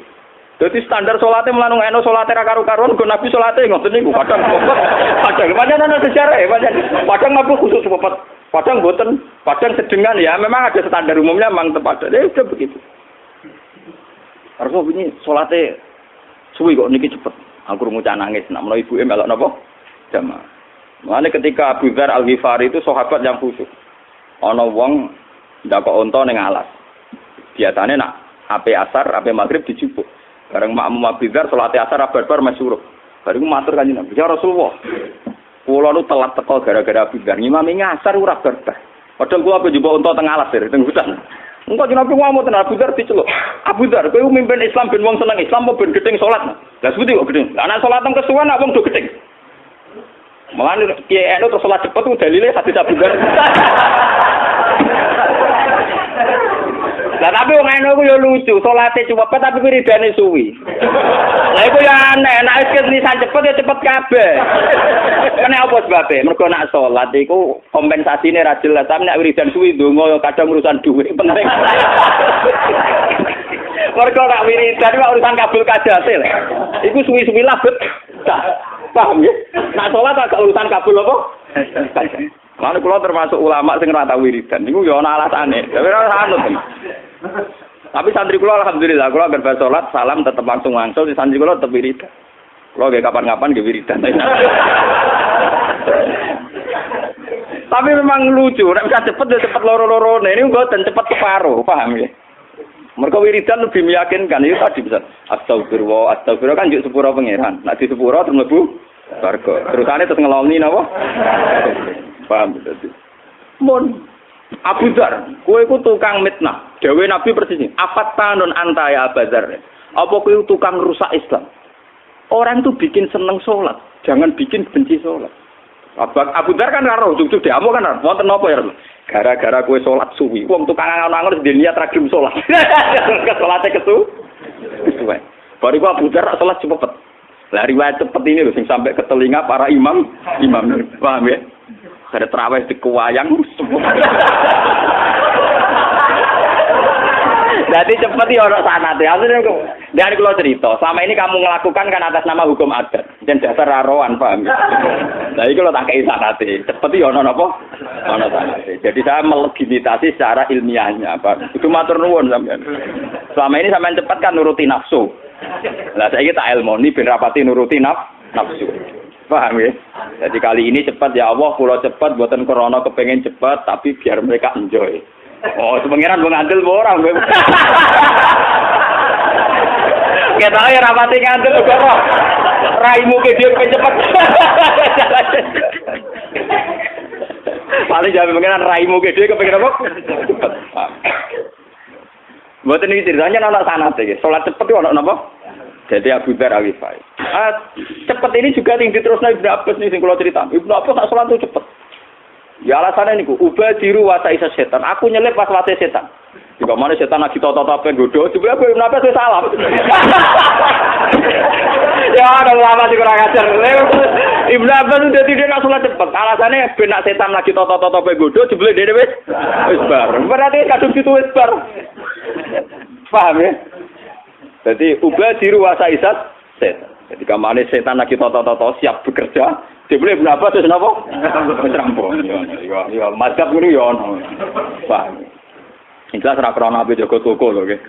Jadi standar sholatnya melanung eno sholatnya rakaru-karuan, gue Nabi sholatnya ngotot nih, padang ada sejarah ya, padang Nabi khusus cepat, padang boten, padang sedengan ya, memang ada standar umumnya, memang tepat. Ya sudah begitu. Harusnya bunyi sholatnya suwi kok niki cepet. Aku ngucap nangis, nak menawa ibu melok napa? Jamaah. Makanya ketika Abu Dzar Al-Ghifari itu sahabat yang khusyuk. Ana wong ndak kok unta ning alas. Biasane nak ape asar, ape maghrib dijupuk. Bareng makmum Abu Dzar salat asar barbar masyhur. Bareng matur kanjeng Nabi, "Ya Rasulullah, kula nu telat teko gara-gara Abu Dzar. Ngimami ngasar ora barbar. Padahal kula ape njupuk unta teng alas teng hutan." Engko Nabi ngomong tenan Abu Dzar diceluk. Abu Dzar, kowe mimpin Islam ben wong seneng Islam mau ben gedeng salat. Lah seperti kok gedeng. Lah nek salat teng kesuwen nak wong do gedeng. Malah kiai eno terus salat cepet ku dalile hadis Abu Dzar. Lah tapi wong eno ku yo lucu, salate cepet tapi wiridane suwi. Lah iku ya aneh, nek wis nisan cepet ya cepet kabeh. Kene apa sebabe? Mergo nek salat iku kompensasine ra jelas, tapi nek wiridan suwi ndonga kadang urusan dhuwit penting. Mergo nek wiridan kok urusan kabul kadate lho. Iku suwi-suwi lah bet. Paham ya? Nek salat agak urusan kabul apa? Lan kula termasuk ulama sing ora tau wiridan. Niku ya ana alasane. Tapi ora anut. Tapi santri kula alhamdulillah kula agar salat salam tetep langsung wangsul di santri kula tetep wiridan. Kula nggih kapan-kapan nggih wiridan. Tapi memang lucu, nek bisa cepet ya cepet loro-lorone. Ini mboten cepet separo, paham ya? Mergo wiridan lebih meyakinkan itu tadi bisa astagfirullah kan njuk sepuro pangeran. Nek di sepuro terus mlebu surga. Terusane terus ngeloni napa? Paham dadi. Mun Abu Dzar, kowe iku tukang mitnah. Dewe Nabi persis ini. Afattanun anta ya Abu Dzar. Apa kowe tukang rusak Islam? Orang tuh bikin seneng sholat, jangan bikin benci sholat. Abu Dzar kan karo ujug-ujug diamu kan wonten napa ya? Gara-gara kowe sholat suwi. Wong tukang angon-angon wis niat ra gelem sholat. Salate ketu. Baru Abu Dzar sholat cepet. Lah riwayat cepet ini lho sing sampai ke telinga para imam. Paham ya? Ada terawih di kewayang semua. Jadi cepet ya orang sanate. Dari kalau cerita, selama ini kamu melakukan kan atas nama hukum adat dan dasar raroan, paham? Nah, ini kalau tak kayak sanate, cepet ya orang apa? Orang sanate. Jadi saya melegitimasi secara ilmiahnya, apa? Itu matur nuwun sampean. Selama ini sampean cepet kan nuruti nafsu. Lah saya kita ilmu ini ben rapati nuruti nafsu. Paham ya? Jadi kali ini cepat ya Allah, pulau cepat, buatan corona kepengen cepat, tapi biar mereka enjoy. Oh, itu pengiran mengadil orang. Kita ya rapati ngadil juga kok. Raimu ke dia kepengen cepat. Paling jangan pengiran raimu ke dia kepengen apa? Cepat. Buatan ini ceritanya anak sanat ya. Sholat cepat itu anak apa? Jadi Abu Dzar Al-Ghifari. Cepet ini juga yang diteruskan Ibnu Abbas nih, sing kula cerita. Ibnu Abbas tak sholat itu cepet. Ya alasannya niku, ubadiru wasa isa setan. Aku nyelip pas wate setan. Juga mana setan lagi toto-toto godo, coba aku Ibnu Abbas salam. Ya ada lama sih kurang ajar. Ibnu Abbas udah tidak nak sholat cepet. Alasannya benak setan lagi toto-toto godo, coba dia wis bar. Berarti kadung situ wis bar. Paham ya? Jadi ubadiru wasa isat setan. Jadi kamane setan lagi toto-toto siap bekerja, dibeli berapa terus napa? Wis rampung. Ya mazhab ngono ya ono. Paham. Ikhlas ra krono ape jaga toko lho nggih.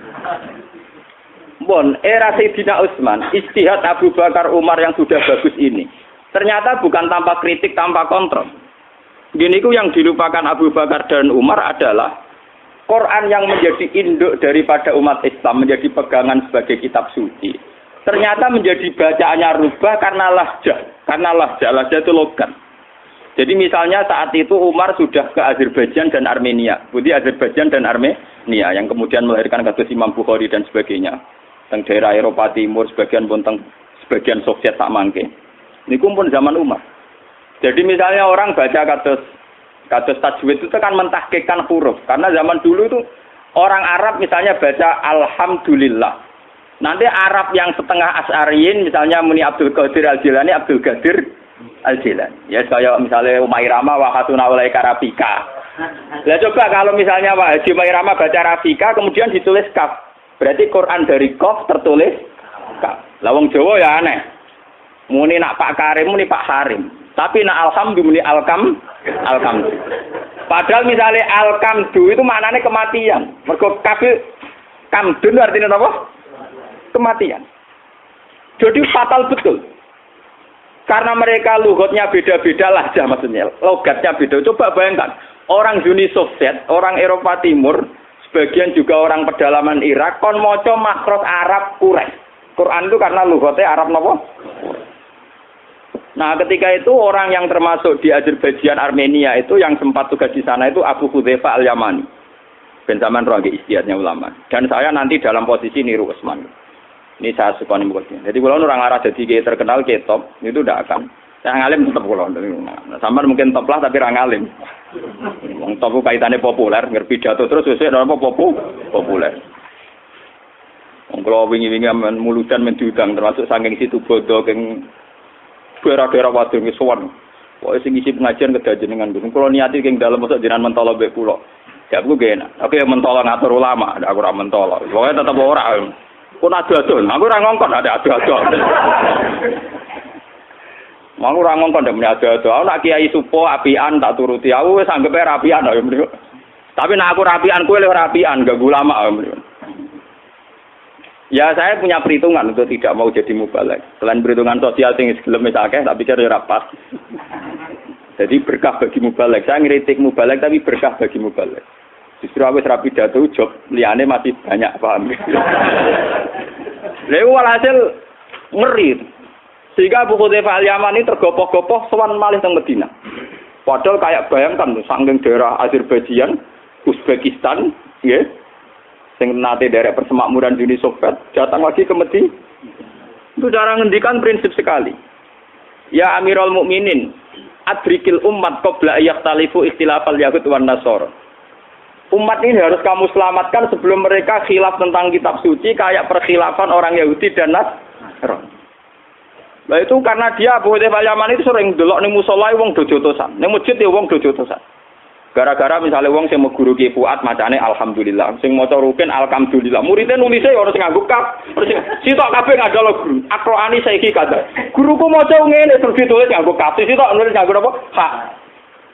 Bon, era Sayyidina Utsman, ijtihad Abu Bakar Umar yang sudah bagus ini. Ternyata bukan tanpa kritik, tanpa kontrol. Gini ku yang dilupakan Abu Bakar dan Umar adalah Quran yang menjadi induk daripada umat Islam, menjadi pegangan sebagai kitab suci. Ternyata menjadi bacaannya rubah karena lahjah. Karena lahjah itu logat. Jadi misalnya saat itu Umar sudah ke Azerbaijan dan Armenia. Budi Azerbaijan dan Armenia yang kemudian melahirkan kasus Imam Bukhari dan sebagainya. Teng daerah Eropa Timur, sebagian pun sebagian Soviet tak mangke. Ini pun zaman Umar. Jadi misalnya orang baca kados tajwid itu kan mentahkikkan huruf. Karena zaman dulu itu orang Arab misalnya baca Alhamdulillah. Nanti Arab yang setengah Asy'ariyin misalnya muni Abdul Qadir Al-Jilani, Abdul Qadir Al-Jilani. Ya kayak misalnya Umairama wa hatuna walaika Rafika. Lah coba kalau misalnya Pak Haji Umairama baca Rafika kemudian ditulis kaf. Berarti Quran dari qaf tertulis kaf. Lah wong Jawa ya aneh. Muni nak Pak Karim, muni Pak Harim. Tapi nak alhamdulillah alkamdu. Padahal misalnya alkamdu itu maknanya kematian. Mergo kabeh kamdun artinya apa? Kematian. Jadi fatal betul. Karena mereka lughatnya beda-beda lahjah maksudnya. Logatnya beda. Coba bayangkan, orang Uni Soviet, orang Eropa Timur, sebagian juga orang pedalaman Irak kon maca makhraj Arab Quraisy. Quran itu karena lughatnya Arab napa? Nah, ketika itu orang yang termasuk di Azerbaijan, Armenia itu yang sempat tugas di sana itu Abu Hudzaifah Al-Yamani. Ben sampean roh nggih istihadnya ulama. Dan saya nanti dalam posisi niru Utsman. Ini saya suka nih buatnya. Jadi kalau orang arah jadi kiai terkenal kiai top itu tidak akan. Yang ngalim tetap kalau. Sampean mungkin top lah tapi orang ngalim. Wong top kaitannya populer, ngerti pidato terus sesuai dengan apa populer. Wong kalau wingi-wingi muludan mendiudang termasuk saking situ bodoh keng daerah-daerah wadon wis sowan. Pokoke sing isi pengajian kedajenengan dulu. Kalau niati keng dalem mosok jenengan mentolo mbek kula. Ya aku gak enak. Aku yang mentolo ngatur ulama, aku ora mentolo. Pokoknya tetap ora. Pun adu-adu, aku ora ngongkon ada adu-adu. Mau ora ngongkon ndak muni adu-adu. Aku nak kiai supo apian tak turuti. Aku wis anggepe rapian ya mriko. Tapi nek aku rapian kowe ora rapian, gak ulama ya mriko. Ya saya punya perhitungan untuk tidak mau jadi mubalek. Selain perhitungan sosial sing gelem wis akeh, tak pikir ya ora pas. Jadi berkah bagi mubalek. Saya ngeritik mubalek tapi berkah bagi mubalek. Justru aku rapi pidato job liyane masih banyak paham. Lha walhasil ngeri. Sehingga Abu Hudzaifah Al-Yamani tergopoh-gopoh sowan malih teng Madinah. Padahal kayak bayangkan saking daerah Azerbaijan, Uzbekistan, nggih. Sing nate derek persemakmuran Uni Soviet datang lagi ke Madinah. Itu cara ngendikan prinsip sekali. Ya Amirul Mukminin, adrikil umat qabla yaqtalifu ikhtilafal yahud wan nasara. Umat ini harus kamu selamatkan sebelum mereka khilaf tentang kitab suci kayak perkhilafan orang Yahudi dan Nasrani. Nah itu karena dia Abu Hudzaifah Al-Yamani itu sering delok ning musala wong do jotosan. Ning masjid ya wong do jotosan. Gara-gara misalnya wong sing meguru Ki Fuad macane alhamdulillah, sing maca rukin alhamdulillah. Muridé nulise ya ora sing nganggo kap, sitok kabeh ngandalo guru. Akroani saiki kada. Guruku maca ngene terus ditulis nganggo kap, sitok nulis nganggo apa? Hak.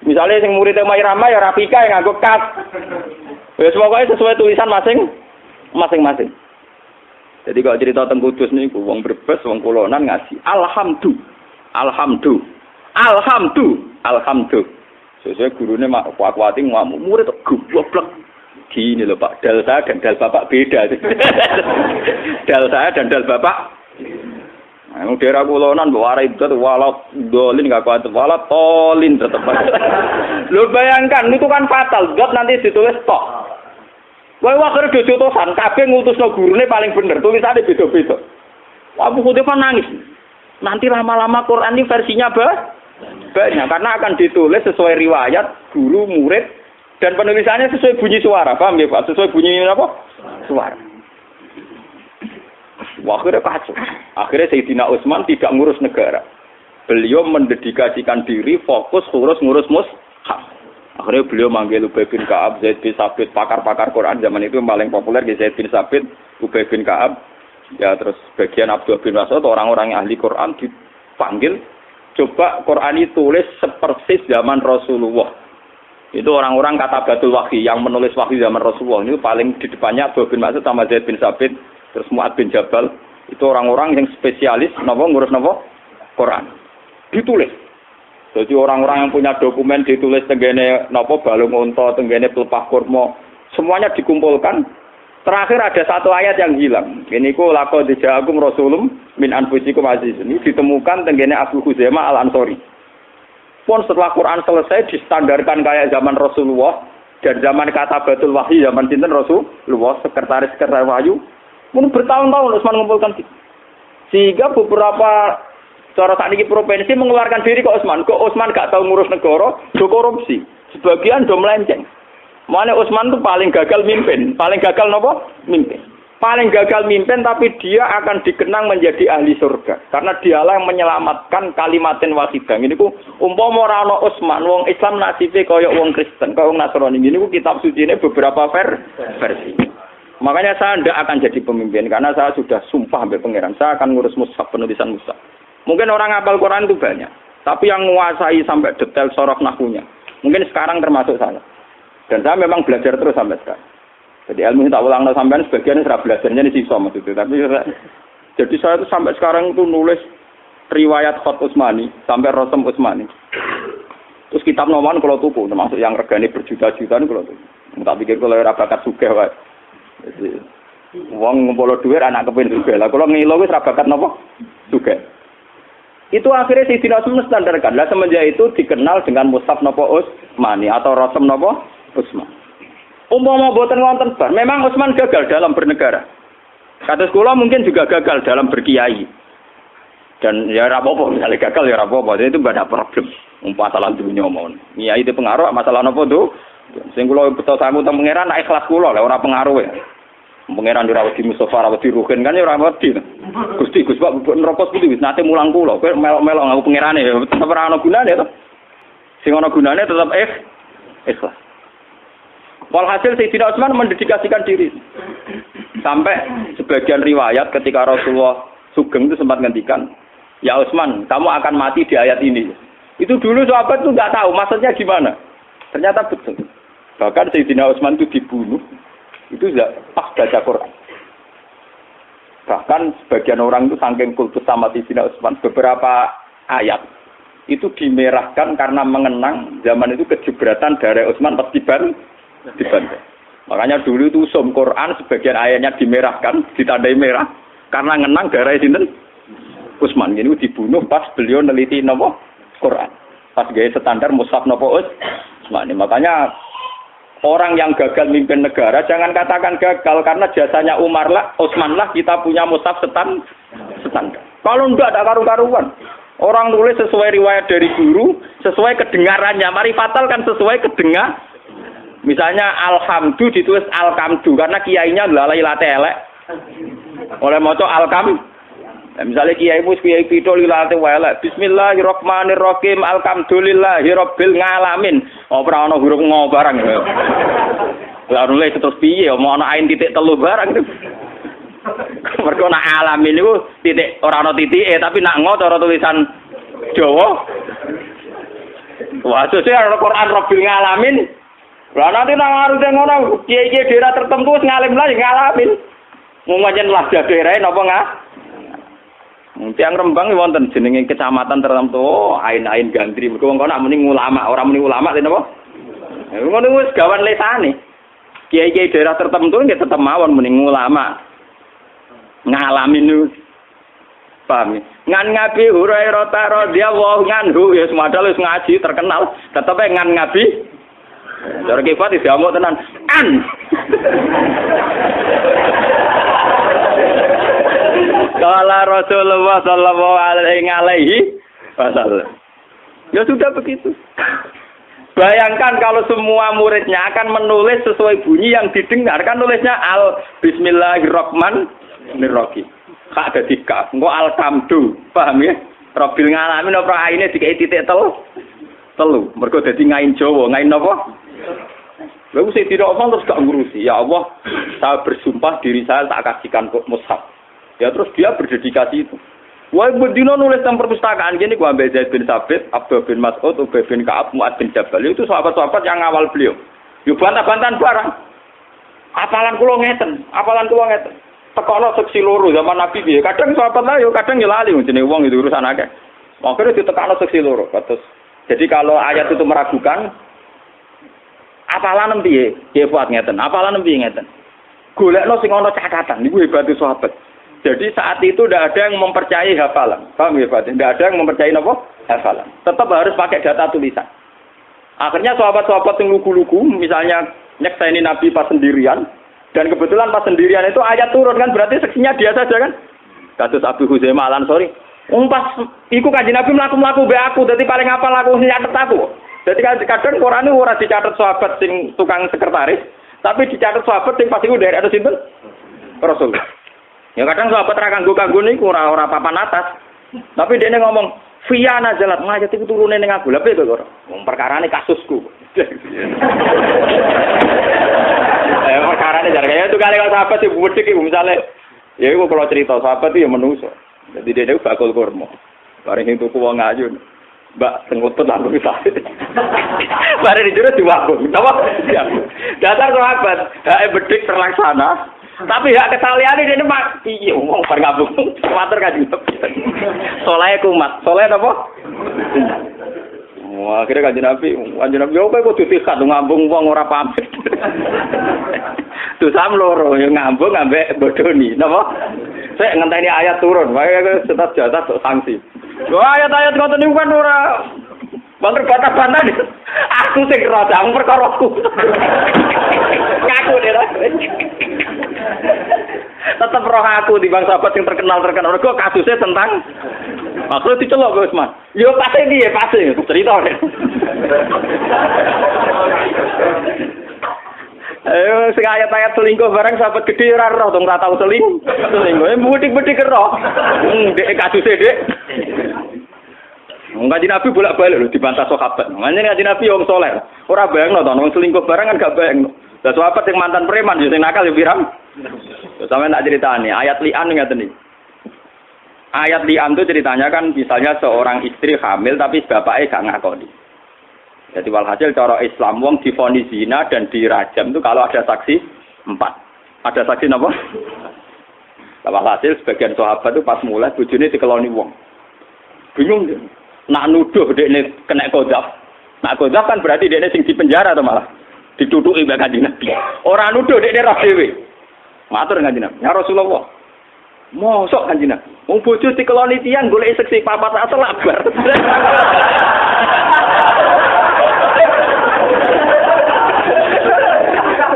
Misalnya sing muridé Mairama ya Rafika yang nganggo kap. Ya pokoknya sesuai tulisan masing-masing. Jadi kalau cerita tentang Kudus niku wong Brebes, wong Kulonan ngasih alhamdulillah. Sesuai gurune mak kuat-kuati ngamuk murid goblok. Gini lho Pak, dal saya dan dal Bapak beda. Dal saya dan dal Bapak. Nah, daerah Kulonan mbok arek itu walau dolin enggak kuat, walau tolin tetep. Lho bayangkan itu kan fatal, dot nanti ditulis tok. Kowe wae kerja jotosan, kabeh ngutusno gurune paling bener, tulisane beda-beda. Abu Hudzaifah nangis. Nanti lama-lama Quran ini versinya banyak karena akan ditulis sesuai riwayat guru murid dan penulisannya sesuai bunyi suara, paham ya Pak? Sesuai bunyi apa? Suara. Akhirnya kacau. Akhirnya Sayyidina Utsman tidak ngurus negara. Beliau mendedikasikan diri fokus ngurus mushaf. Akhirnya beliau manggil Ubay bin Ka'ab, Zaid bin Sabit, pakar-pakar Quran zaman itu yang paling populer Zaid bin Sabit, Ubay bin Ka'ab, ya terus bagian Abdullah bin Mas'ud, orang-orang yang ahli Quran dipanggil. Coba Quran tulis sepersis zaman Rasulullah. Itu orang-orang kata Batul Wahyi yang menulis wahyu zaman Rasulullah. Ini paling di depannya Abdullah bin Mas'ud sama Zaid bin Sabit, terus Mu'ad bin Jabal. Itu orang-orang yang spesialis ngurus Quran. Ditulis. Jadi orang-orang yang punya dokumen ditulis tenggene balung unta, tenggene pelepah kurma, semuanya dikumpulkan. Terakhir ada satu ayat yang hilang. Ini ku laqad ja'akum rasulun min anfusikum azizun. Ini ditemukan tenggene Abu Huzaimah Al-Ansori. Pun setelah Quran selesai distandarkan kayak zaman Rasulullah dan zaman Katabatul Wahyi zaman sinten Rasulullah, sekretaris wahyu. Pun bertahun-tahun Utsman mengumpulkan. Sehingga beberapa cara saat ini provinsi mengeluarkan diri ke Utsman. Kok Utsman gak tahu ngurus negara, do korupsi. Sebagian do melenceng. Makanya Utsman itu paling gagal mimpin. Paling gagal mimpin. Paling gagal mimpin tapi dia akan dikenang menjadi ahli surga. Karena dialah yang menyelamatkan kalimatin wahidah. Ini ku umpama ora ana Utsman, wong Islam nasibe kaya wong Kristen, kaya wong Nasrani. Ini ku kitab suci ini beberapa versi. Makanya saya tidak akan jadi pemimpin karena saya sudah sumpah sampai pangeran. Saya akan ngurus mushaf, penulisan mushaf. Mungkin orang hafal Quran itu banyak, tapi yang menguasai sampai detail sorof nahwunya, mungkin sekarang termasuk saya. Dan saya memang belajar terus sampai sekarang. Jadi ilmu tak ulang sampean sebagian saya belajarnya di siswa maksudnya. Tapi jadi saya itu sampai sekarang itu nulis riwayat Khat Utsmani sampai Rasam Utsmani. Terus kitab noman kalau tuku, termasuk yang regane berjuta-juta ini kalau tuku. Tak pikir kalau ora bakat sugih wae. Jadi wong ngumpul dhuwit anak kepen sugih. Lah kalau ngilo wis ra bakat napa? Sugih. Itu akhirnya Sayyidina Utsman standarkan. Lah semenjak itu dikenal dengan mushaf napa Utsmani atau Rasam napa Utsman. Umpama boten wonten bar, memang Utsman gagal dalam bernegara. Kados kula mungkin juga gagal dalam berkiai. Dan ya ora apa-apa, misalnya gagal ya ora apa-apa, itu enggak ada problem. Masalah dunya mon. Kiai itu pengaruh masalah napa tuh? Sing kula beto sangu teng pangeran nek ikhlas kula lha ora pengaruh ya. Pangeran ora wedi Mustofa ora wedi Ruhin kan ya ora wedi. Gusti Gus Pak neraka putih wis nate mulang kula. Kowe melok-melok ngaku pangerane ya tetep ora ana gunane to. Sing ana gunane tetep ikhlas. Walhasil Sayyidina Utsman mendedikasikan diri. Sampai sebagian riwayat ketika Rasulullah Sugeng itu sempat ngendikan, "Ya Utsman, kamu akan mati di ayat ini." Itu dulu sahabat itu nggak tahu maksudnya gimana. Ternyata betul. Bahkan Sayyidina Utsman itu dibunuh, itu pas baca Quran. Bahkan sebagian orang itu saking kultus sama Sayyidina Utsman, beberapa ayat itu dimerahkan karena mengenang zaman itu kejebratan dari Utsman pas dibantai. Makanya dulu itu Quran sebagian ayatnya dimerahkan, ditandai merah karena ngenang darah sinten Utsman. Ini dibunuh pas beliau neliti napa Quran. Pas gaya standar mushaf napa Utsman. Makanya orang yang gagal mimpin negara jangan katakan gagal karena jasanya Utsman lah kita punya mushaf standar. Kalau enggak ada karu-karuan. Orang nulis sesuai riwayat dari guru, sesuai kedengarannya. Mari fatal kan sesuai kedengar. Misalnya alhamdu ditulis alkamdu karena kiainya lalai late elek. Oleh maca alkam. Nah, misalnya kiaimu kiai pito lilate elek. Bismillahirrahmanirrahim. Alhamdulillahirabbil alamin. Ora ana huruf ngo barang. Lah nulis terus piye omong ana ain titik telu barang. Mergo nak alamin niku titik ora ana titike tapi nak ngo cara tulisan Jawa. Wah, sesuk Al-Qur'an Rabbil alamin. Lah nanti nang arep ngono, kiai-kiai daerah tertentu wis ngalim lah ngalamin. Mung pancen lah daerah napa Tiang Rembang wonten jenenge kecamatan tertentu, ain-ain gandri. Mergo wong nak muni ulama, ora muni ulama lha napa? Ngono wis gawan lesane. Kiai-kiai daerah tertentu nggih tetep mawon muni ulama. Ngalamin niku. Paham. Ngan ngabi Hurairah radhiyallahu anhu ya semadal wis ngaji terkenal, tetep ngan ngabi cara kifat diamuk tenan. Kala Rasulullah sallallahu alaihi wasallam. Ya sudah begitu. Bayangkan kalau semua muridnya akan menulis sesuai bunyi yang didengar, kan nulisnya Bismillahirrahmanirrahim. Kak dadi kaf, engko alhamdu. Paham ya? Rabbil ngalamin apa aine dikai titik telu. Mergo dadi ngain Jawa, ngain napa? Lalu saya tidak omong terus gak ngurusi. Ya Allah, saya bersumpah diri saya tak kasihkan mushaf. Ya terus dia berdedikasi itu. Wah, bedino nulis tentang perpustakaan gini, gua ambil Zaid bin Sabit, Abdul bin Mas'ud, Ubay bin Ka'ab, Mu'ad bin Jabal. Itu sahabat-sahabat yang ngawal beliau. Yuk bantah-bantahan barang. Apalan kulo ngeten. Tekono seksi loro zaman Nabi piye. Kadang sahabat lah, kadang ya lali jenenge wong itu urusan akeh. Akhirnya ditekano seksi loro. Jadi kalau ayat itu meragukan, apalan piye? Piye buat ngeten. Apalan piye ngeten. Golekno sing ana catatan niku hebate sahabat. Jadi saat itu tidak ada yang mempercayai hafalan. Paham ya Pak? Tidak ada yang mempercayai apa? Hafalan. Tetap harus pakai data tulisan. Akhirnya sahabat-sahabat yang lugu-lugu, misalnya nyekseni Nabi pas sendirian, dan kebetulan pas sendirian itu ayat turun kan, berarti seksinya dia saja kan? Kasus Abu Huzaimah Al-Ansori. Pas iku kanjeng Nabi mlaku-mlaku mbek aku, dadi paling apal aku nyatet aku. Jadi kadang Quran itu ora dicatat sahabat sing tukang sekretaris, tapi dicatat sahabat sing pas iku dari ada sinten? Rasul. Ya kadang sahabat ra kanggo niku ora papan atas. Tapi dene ngomong, "Fiya nazalat ngajat iku turune ning aku." Lha piye to kok? Wong perkarane kasusku. Perkarane jar kaya itu kali kalau sahabat sing wedhek iku misale ya iku kalau cerita sahabat itu ya menungso. Jadi dia bakul kurma. Bareng itu wong ngayu. Mbak sengutut lalu misale. Bareng dijero diwakul. Napa? Dasar sahabat, hak bedik terlaksana. Tapi hak kesaliane dene Pak, piye wong bar ngabung. Kuwatir kanjeng Nabi. Saleh kumat. Saleh napa? Wah, akhirnya kanjeng Nabi yo kowe kudu tikat ngambung wong ora pamit. Dosam loro yo ngambung ambek bodoni, napa? Sik ngenteni ayat turun, wae tetep jatah sok sanksi. Wah, ayat-ayat ngoten niku kan ora bantah-bantah nih. Aku sing rodang perkara aku. aku deh. Tetap roh aku di bang sahabat yang terkenal. Kok kasusnya tentang maksudnya dicelok Gus Mas. Yo pasti dia pasti cerita deh. Ayo sing ayat-ayat selingkuh bareng sahabat gede ora roh dong ora tau selingkuh. Mudik-mudik roh. Dek kasusnya dek. Ngaji Nabi bolak-balik lho dibantah sahabat. Makanya ngaji Nabi wong saleh. Ora bayangno to wong selingkuh bareng kan gak bayangno. Lah sahabat sing mantan preman yo sing nakal yo pirang. Sampeyan tak ceritani ayat li'an ngaten iki. Ayat li'an itu ceritanya kan misalnya seorang istri hamil tapi bapaknya gak ngakoni. Jadi walhasil cara Islam wong divonis zina dan dirajam itu kalau ada saksi 4. Ada saksi napa? Walhasil sebagian sahabat itu pas mulai bojone dikeloni wong. Bingung dia. Nak nuduh dekne kena qadzaf. Nak qadzaf kan berarti dekne sing dipenjara to malah. Ditutuki mbek Kanjeng Nabi. Ora nuduh dekne roh dhewe. Matur Kanjeng Nabi, "Ya Rasulullah, mosok Kanjeng Nabi, wong bojo dikeloni tiyang golek seksi papat asal labar."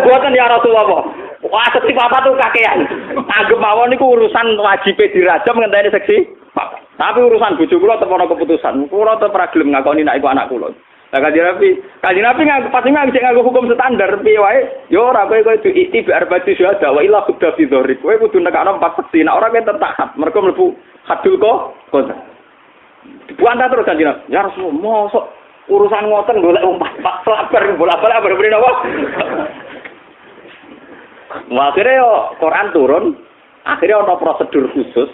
Buatan ya Rasulullah. Wah, seksi papat tuh kakean. Anggap mawon niku urusan wajib dirajam ngenteni seksi papat. Tapi urusan bojo kula tepono keputusan. Kula tetep ora gelem ngakoni nek iku anak kula. Lah Kanjeng Nabi pasti nganggo hukum standar piye wae. Ya ora kowe ikhtibar bati syuhada wa illa khudda fi dzahri. Kowe kudu nekakno 4 seksi. Nek ora kowe tetep taat. Mergo mlebu hadul kok. Dibuantah terus Kanjeng Nabi. Ya Rasulullah, mosok urusan ngoten golek umpat sabar bola-bola bener-bener apa? Akhirnya Quran turun, akhirnya ada prosedur khusus.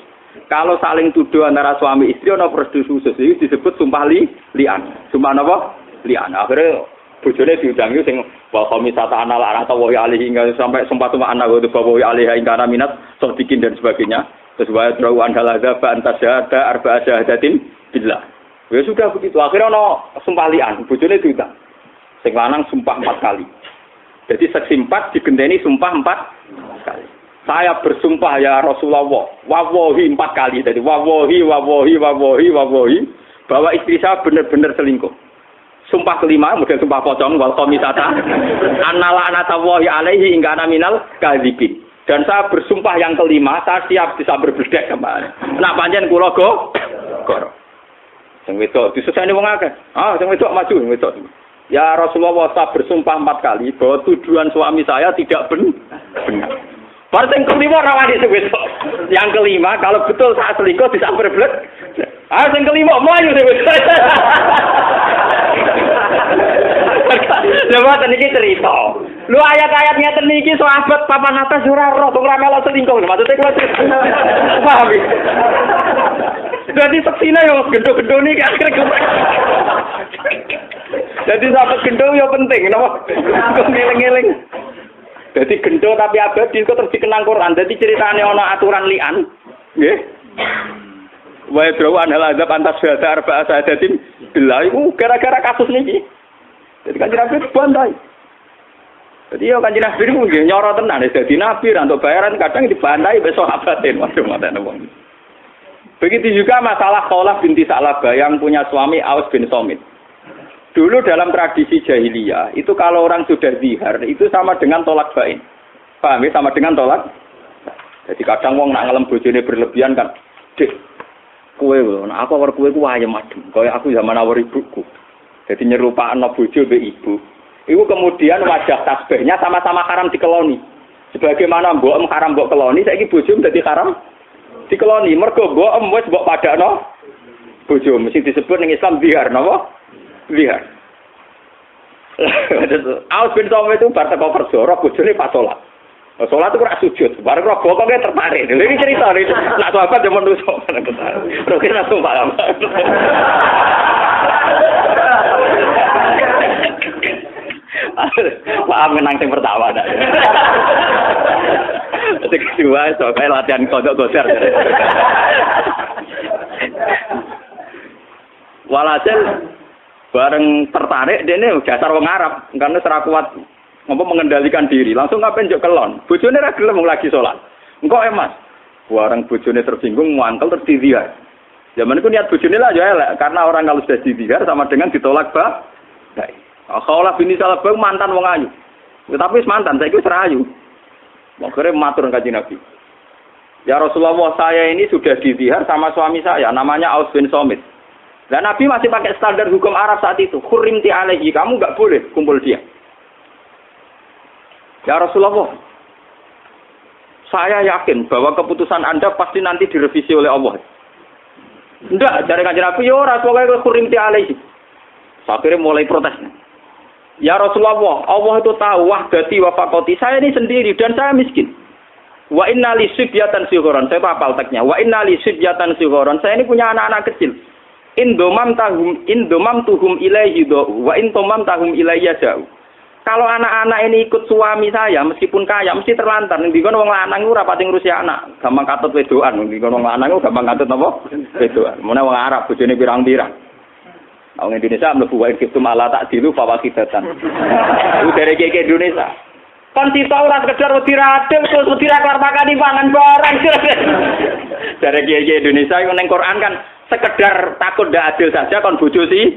Kalau saling tuduh antara suami istri ada prosedur khusus ini disebut sumpah li'an. Sumpah apa? Li'an. Akhirnya bojone diudangi sing wa khamisata anal arata wa alih hingga sampai sumpah anak wa bawa alih hingga minat sodikin dan sebagainya. Terus wa drawu andalaza fa antasyahada arba'a syahadatin billah. Ya sudah begitu. Akhirnya ana sumpah li'an, bojone diundang. Sing lanang sumpah 4 kali. Jadi saksi 4 digenteni sumpah 4 kali. Saya bersumpah ya Rasulullah, wawahi 4 kali. Jadi wawahi bahwa istri saya benar-benar selingkuh. Sumpah kelima, model sumpah pocong, wal khamisata, annala anatawahi alaihi hingga naminal kadzibin. Dan saya bersumpah yang kelima, saya siap bisa berbledek kembali. Nak panjen kula go. Sing wedok disusahne wong akeh. Sing wedok maju, wedok. Ya Rasulullah, saya bersumpah 4 kali bahwa tuduhan suami saya tidak benar. Baru yang kelima rawani sebesok. Yang kelima, kalau betul saya selingkuh bisa berbelit. Yang kelima melayu sebesok. Coba tadi cerita. Lu ayat-ayatnya tadi sahabat papan atas surah roh, ora melok selingkuh. Maksudnya kalau paham. Jadi saksinya yang gendho-gendho ini akhirnya jadi sahabat gendho ya penting, kenapa? Ngeling-ngeling. Jadi gendho tapi abadi kok terus dikenang Quran. Jadi ceritanya ana aturan li'an, nggih. Wa drawan hal azab antas syahada arba'a syahadatin billah iku gara-gara kasus niki. Jadi kan Nabi bantai. Jadi ya kan Nabi niku nggih nyoro tenan dadi nabi ra entuk bayaran kadang dibantai besok sahabatin. Waduh ngoten wong. Begitu juga masalah Khawlah binti Sa'labah yang punya suami Aus bin Somit. Dulu dalam tradisi jahiliyah, itu kalau orang sudah zihar, itu sama dengan tolak bain. Paham ya? Sama dengan tolak. Jadi kadang wong nak ngelem bojone berlebihan kan, "Dik, kowe lho, nek aku awar kowe ku ayem adem, kaya aku zaman awar ibuku." Jadi nyerupakno bojo mbek ibu. Iku kemudian wajah tasbihnya sama-sama haram dikeloni. Sebagaimana mbok haram mbok keloni, saiki bojo dadi haram dikeloni. Mergo mbok wis mbok padakno bojo, mesti disebut ning Islam zihar, napa? Zihar. Aus bin Somit itu bar teko kerja, ora bojone pas salat. Salat itu ora sujud, bareng ora bokoke tertarik. Lha iki cerita iki. Nak sahabat yo menungso. Terus kira sumpah. Paham menang sing pertama dak. Sing kedua sok kae latihan kodok-kodar. Walhasil bareng tertarik dene dasar wong Arab, karena ora kuat mengendalikan diri, langsung ngapain njuk kelon. Bojone ra gelem lagi salat. Engko Mas, bareng bojone tersinggung muangkel terus dizihar. Zaman itu niat bojone lah ya elek, karena orang kalau sudah dizihar sama dengan ditolak baik. Khawlah binti Sa'labah mantan wong ayu. Tapi mantan saiki wis rayu. Akhirnya matur kanjeng Nabi. Ya Rasulullah, saya ini sudah dizihar sama suami saya, namanya Aus bin Somit. Dan Nabi masih pakai standar hukum Arab saat itu. Hurimti alaihi, kamu nggak boleh kumpul dia. Ya Rasulullah, saya yakin bahwa keputusan Anda pasti nanti direvisi oleh Allah. Enggak, dari kanjeng Nabi, ya ora pokoke hurimti alaihi. Akhirnya mulai protes. Ya Rasulullah, Allah itu tahu wahdati wa faqati. Saya ini sendiri dan saya miskin. Wa inna li sibyatan sigharan. Saya hafal teksnya. Wa inna li sibyatan sigharan. Saya ini punya anak-anak kecil. Indomam tuhum ilaihi do wa intomam tahum ilayya jauh. Kalau anak-anak ini ikut suami saya meskipun kaya mesti terlantar. Ning dikono wong lanang ora pati ngurusi anak, gampang katut wedokan. Ning dikono wong lanang gampang katut napa? Wedokan. Mene wong Arab bojone pirang-pirang. Wong Indonesia mlebu wae gitu malah tak dilu fawakidatan. Iku dari keke Indonesia. Kan sita ora sekedar wedi radel terus wedi ra kelar makani pangan barang. Dari keke Indonesia iku ning Quran kan sekedar takut ndak adil saja kon bojo sih.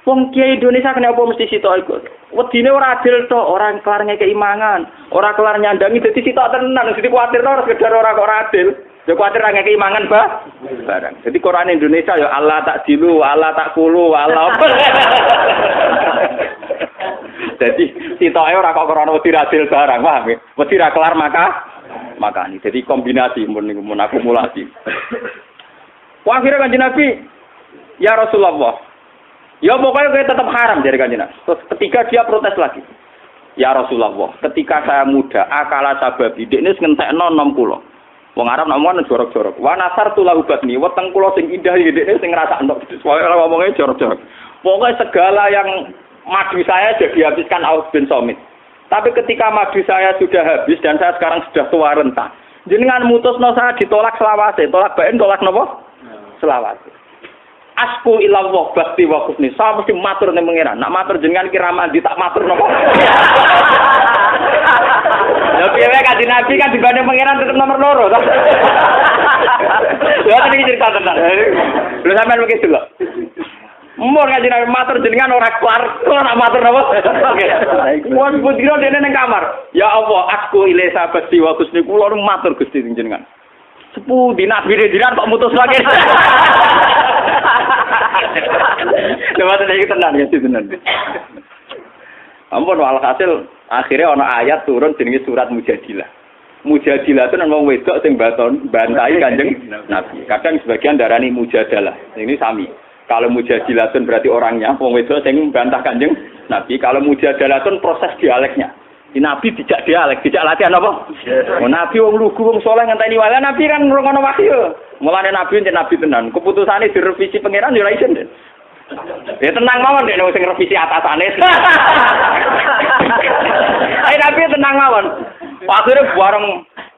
Wong kiai Indonesia kena apa mesti sitok iku. Wedine ora adil tok, ora kelar ngekeki mangan, ora kelar nyandangi dadi sitok tenan, mesti kuwatir ora sekedar ora kok adil. Ya kuwatir ra ngekeki mangan barang. Jadi Quran Indonesia ya Allah tak dilu, Allah tak kulu, Allah. Jadi sitoke ora kok krana wedi adil barang, paham ya? Wedi ra kelar makani. Jadi kombinasi mun akumulasi. Wah, akhirnya kanjeng Nabi, ya Rasulullah, ya pokoknya gue tetap haram dari kanjeng Nabi. Terus ketika dia protes lagi, ya Rasulullah, ketika saya muda, akala sababi, ini ngentekno 60. Wong Arab namanya jorok-jorok. Wa nasartu lahu batni, weteng kula sing indah iki dekne sing ngrasakno. Pokoke ngomongnya jorok-jorok. Pokoknya segala yang madu saya sudah dihabiskan Aus bin Somit. Tapi ketika madu saya sudah habis dan saya sekarang sudah tua renta, jenengan mutusno saya ditolak selawase, tolak bain, tolak napa? Selawase. Asku ilallah bakti wa husni. Saya mesti matur ning pangeran. Nak matur jenengan kira mandi tak matur napa? Ya piye kanjeng Nabi kan dibanding pangeran tetep nomor loro to. Ya iki cerita tenan. Lha sampean mikir dulu. Umur kanjeng Nabi matur jenengan ora kelar, nak matur napa? Oke. Wong putira dene ning kamar. Ya Allah, aku ile sabati wa husni kula matur Gusti jenengan. Sepudi nabi dinan kok mutus lagi. Coba tadi tenan ya tenan. Ampun walhasil akhirnya ana ayat turun jenenge surat Mujadilah. Mujadilah itu wong wedok sing bantai Kanjeng Nabi. Kadang sebagian darani Mujadalah. Ini sami. Kalau Mujadilah itu berarti orangnya, wong wedok sing bantah Kanjeng Nabi. Kalau Mujadalah itu proses dialeknya. Nabi dijak dialek, dijak latihan apa? Oh, Nabi wong lugu wong saleh ngenteni wae. Nabi kan ngrungono wahyu. Mulane Nabi yen Nabi tenan. Keputusane direvisi pangeran ya ora isin. Ya tenang mawon nek sing revisi atasane. Ayo Nabi tenang mawon.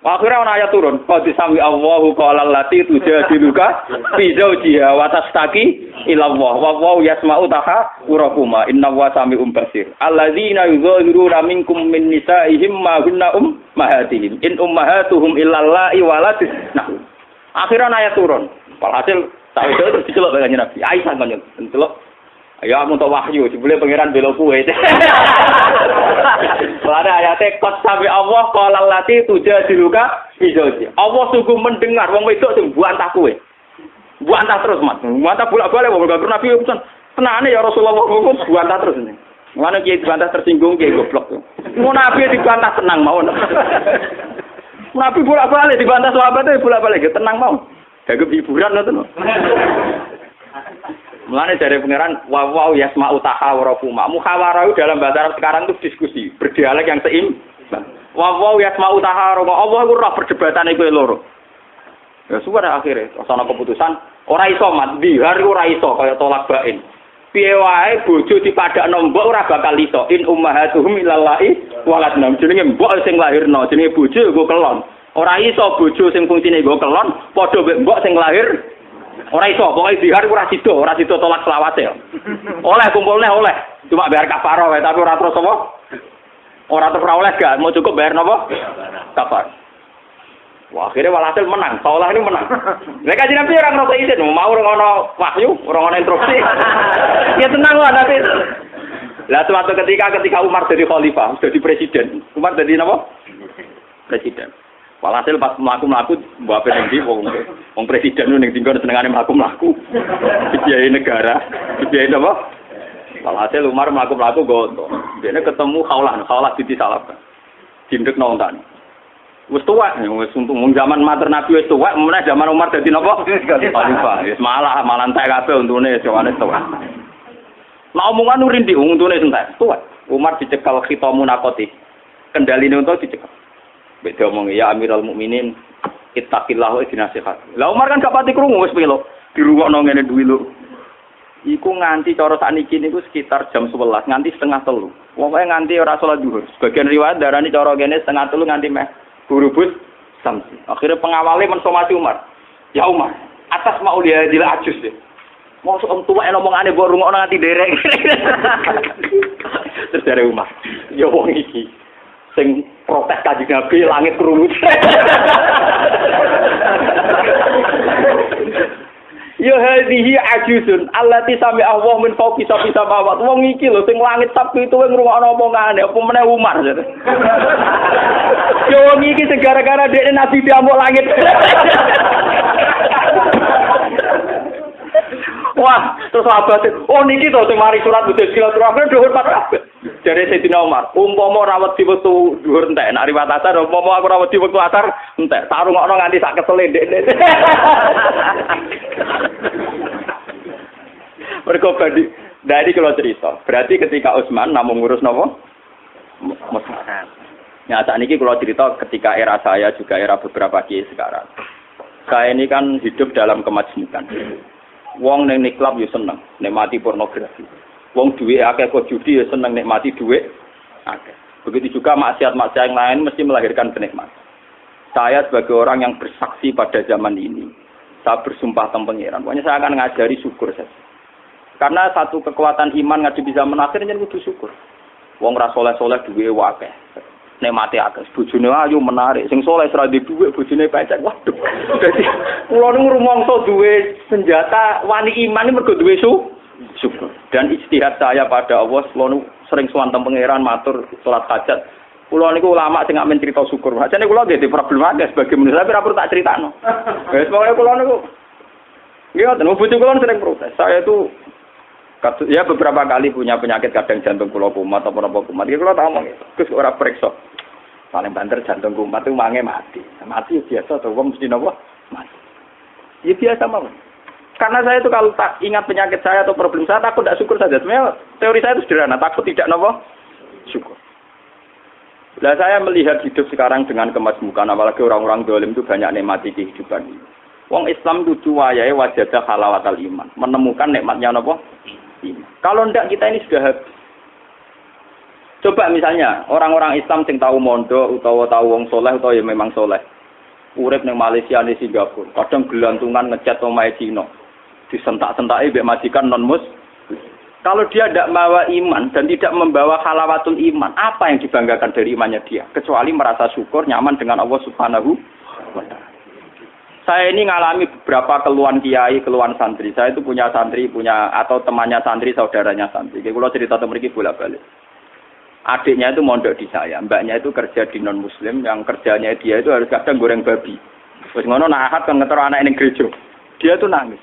Akhirnya ana ayat turun. Qad sami Allahu qala allati tujadiluka fi zawjiha wa tastaqi ila Allah. Wa huwa yasma'u tahawurakuma. Innahu sami'un basir. Alladzina yuzahiruna minkum min nisa'ihim ma hunna ummahatihim. In ummahatuhum illallahi waladis. Nah, akhirnya ayat turun. Walhasil tak itu diceluk kanjeng Nabi. Aisyah kan diceluk. Ya aku untuk wahyu, jebule pangeran bela kowe. Lare ayate qad sami Allah qala allati tujadiluka fi zawji. Allah sungguh mendengar wong wedok sing buantah kowe. Buantah terus, Mas. Buantah bolak-balik wong Nabi pesan. Tenane ya Rasulullah kok buantah terus ini. Mana kiai dibantah tersinggung kiai goblok. Mau Nabi dibantah tenang mawon. Nabi bolak-balik dibantah sahabatnya bolak-balik tenang mawon. Gagep hiburan ngoten. Mulane dari pangeran wa yasma'u tahawurakuma. Muhawarah dalam bahasa Arab sekarang itu diskusi, berdialek yang seimbang. Wa yasma'u tahawurakuma. Allah iku roh perdebatan iku loro. Ya sudah akhirnya ana keputusan ora iso mat dihar ora iso kaya tolak bain. Piye wae bojo dipadakno mbok ora bakal iso. In ummahatuhum ilallahi waladna. Jenenge mbok sing lahirno, jenenge bojo nggo kelon. Ora iso bojo sing fungsine nggo kelon padha mek mbok sing lahir. Ora iso, pokoke dihar ora sida tolak selawase. Oleh kumpulne oleh, cuma bayar kafarah wae tapi ora terus apa? Ora terus ora oleh gak, mau cukup bayar napa? Kafar. Wah, akhirnya walhasil menang, seolah ini menang. Nek kanjeng Nabi ora ngerti isin, mau ora ono wahyu, ora ono instruksi. Ya tenang wae tapi Lah suatu ketika Umar jadi khalifah, jadi presiden. Umar jadi apa? Presiden. Walhasil pas mlaku-mlaku mbok ape ndi wong presiden nu ning tinggon senengane mlaku-mlaku. Dibiayai negara, dibiayai apa? Walhasil Umar mlaku-mlaku gonto. Dene ketemu khaulah disalahkan. Dindekno nang. Wis tuwek, wis untung zaman matur Nabi wis tuwek, meneh zaman Umar dadi napa? Khalifah. Wis malah entek kabeh untune jawane tuwek. Lah omongan nurin di untune entek. Tuwek. Umar dicekal khitamun naqati. Kendaline untuk dicekal. Mbek diomong ya Amirul Mukminin, ittaqillah wa dinasihat. Lah Umar kan gak pati krungu wis pelo. Dirungokno ngene duwi lho. Iku nganti cara sakniki niku sekitar jam 11, nganti setengah 3. Pokoke nganti ora salat zuhur. Sebagian riwayat darani cara kene setengah 3 nganti meh burubus samsi. Akhirnya pengawalnya mensomasi Umar. Ya Umar, atas maulia dila ajus deh. Mau om tua yang ngomong aneh buat rungok nanti derek. Terus dari Umar, ya wong iki, sing protes Kanjeng Nabi langit kerungut. Ya hadhihi ajusun allati sami Allah min fawqi sabi samawat. Wong iki lho sing langit tapi itu ngrungokno omongane apa meneh Umar. Ya wong iki sing gara-gara dekne Nabi diamuk langit. Wah, terus sahabat, oh niki to sing mari surat Mudzassir terakhir dhuwur Pak. Jare Sayyidina Umar, umpama rawat di wektu dhuwur entek, nek riwayat asar umpama aku rawat di wektu asar entek, tak rungokno nganti sak kesele ndek. Mergo dari kalau cerita, berarti ketika Utsman namung ngurus napa? Muslimat. Ya saat ini kalau cerita ketika era saya juga era beberapa kiai sekarang. Saya ini kan hidup dalam kemajmukan. Wong ning niklab yo seneng nikmati pornografi. Wong duwe akeh kok judi yo seneng nikmati dhuwit akeh. Begitu juga maksiat-maksiat yang lain mesti melahirkan kenikmatan. Saya sebagai orang yang bersaksi pada zaman ini, saya bersumpah tentang pangeran. Pokoknya saya akan ngajari syukur saja. Karena satu kekuatan iman ngaji bisa menakhir yen kudu syukur. Wong ra saleh-saleh duwe akeh. Nikmati akeh. Bojone ayu menarik. Sing saleh ora duwe dhuwit bojone pecek. Waduh. Dadi kula niku rumangsa duwe senjata wani iman iki mergo duwe syukur. Dan ijtihad saya pada Allah selalu sering suwanten pangeran matur salat hajat. Kula niku ulama sing amen cerita syukur. Ajane kula nggih problem akeh sebagai manusia tapi ora perlu tak critakno. Wis pokoke kula niku nggih ngoten bojo kula sering protes. Saya itu ya beberapa kali punya penyakit kadang jantung kula kumat atau apa kumat. Iki kula tak omong itu. Gus ora periksa. Paling banter jantung kumat itu mange mati. Mati biasa to wong mesti napa? Mati. Ya biasa mawon. Karena saya itu kalau tak ingat penyakit saya atau problem saya takut tidak syukur saja. Sebenarnya teori saya itu sederhana, takut tidak napa? Syukur. Nah saya melihat hidup sekarang dengan kemajmukan, apalagi orang-orang dolim itu banyak nikmati kehidupan ini. Wong Islam itu wayahe wajadah halawatal iman, menemukan nikmatnya napa? Iman. Kalau ndak kita ini sudah habis. Coba misalnya orang-orang Islam sing tahu mondok utawa tahu wong soleh utawa ya memang soleh. Urip ning Malaysia ning Singapura, kadang gelantungan ngecat omahe Cina. Disentak-sentaki mbek majikan non-mus. Kalau dia tidak membawa iman dan tidak membawa halawatul iman, apa yang dibanggakan dari imannya dia? Kecuali merasa syukur, nyaman dengan Allah Subhanahu wa Ta'ala. Saya ini ngalami beberapa keluhan kiai, keluhan santri. Saya itu punya santri, atau temannya santri, saudaranya santri. Kalau cerita teman ini bolak-balik. Adiknya itu mondok di saya, mbaknya itu kerja di non-muslim, yang kerjanya dia itu harus kadang goreng babi. Terus ngono nahat kan ngeter anak ini gereja. Dia tuh nangis.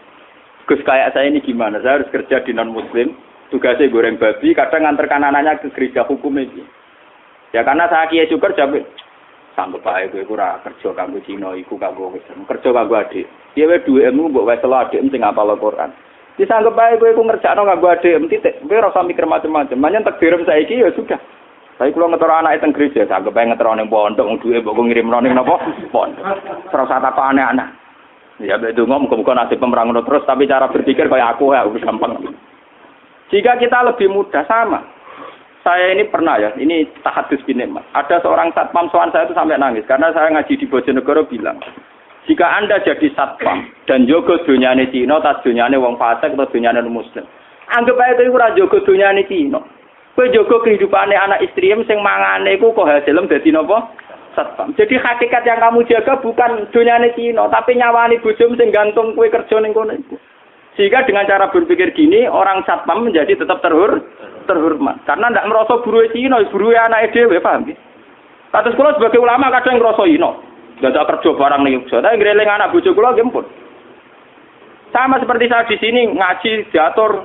Gus kayak saya ini gimana? Saya harus kerja di non-muslim, tugasnya goreng babi, kadang nganterkan anaknya ke gereja hukum ini. Ya karena saya kiai syukur jamin. Sanggup ae kowe ora kerja kanggo Cina iku kanggo kerja kanggo adik. Piye wae dhuwitmu mbok wae telo adik sing hafal Al-Qur'an. Disanggup ae kowe ku ngerjakno kanggo adik titik. Kowe ora usah mikir macam-macam. Manyen takdirum saiki ya sudah. Saya kula ngetoro anake teng gereja, sanggup ae ngetoro ning pondok wong dhuwit mbok ngirimno ning napa? Pondok. Terus takok anak-anak. Ya mbek donga muga-muga nasib pemrangono terus tapi cara berpikir kaya aku ya gampang. Jika kita lebih mudah sama. Saya ini pernah ya, ini tahadus bin Mas. Ada seorang satpam soal saya itu sampai nangis karena saya ngaji di Bojonegoro bilang, jika Anda jadi satpam dan jogo dunyane Cina, tas dunyane wong fasik atau dunyane muslim, anggap aja itu ora jogo dunyane Cina. Kowe jogo kehidupane anak istriem sing mangane iku kok hasilem dadi napa? Satpam. Jadi hakikat yang kamu jaga bukan dunyane Cina, tapi nyawani bojomu sing gantung kowe kerja ning kono iku. Sehingga dengan cara berpikir gini, orang satpam menjadi tetap terhormat. terhormat. Karena ndak merasa buruhe Cina, buruhe anake dhewe, paham nggih? Kados kula sebagai ulama kadang ngrasa ino. Dadak kerja barang ning Yogyakarta, tapi ngreling anak bojo kula nggih pun. Sama seperti saya di sini ngaji diatur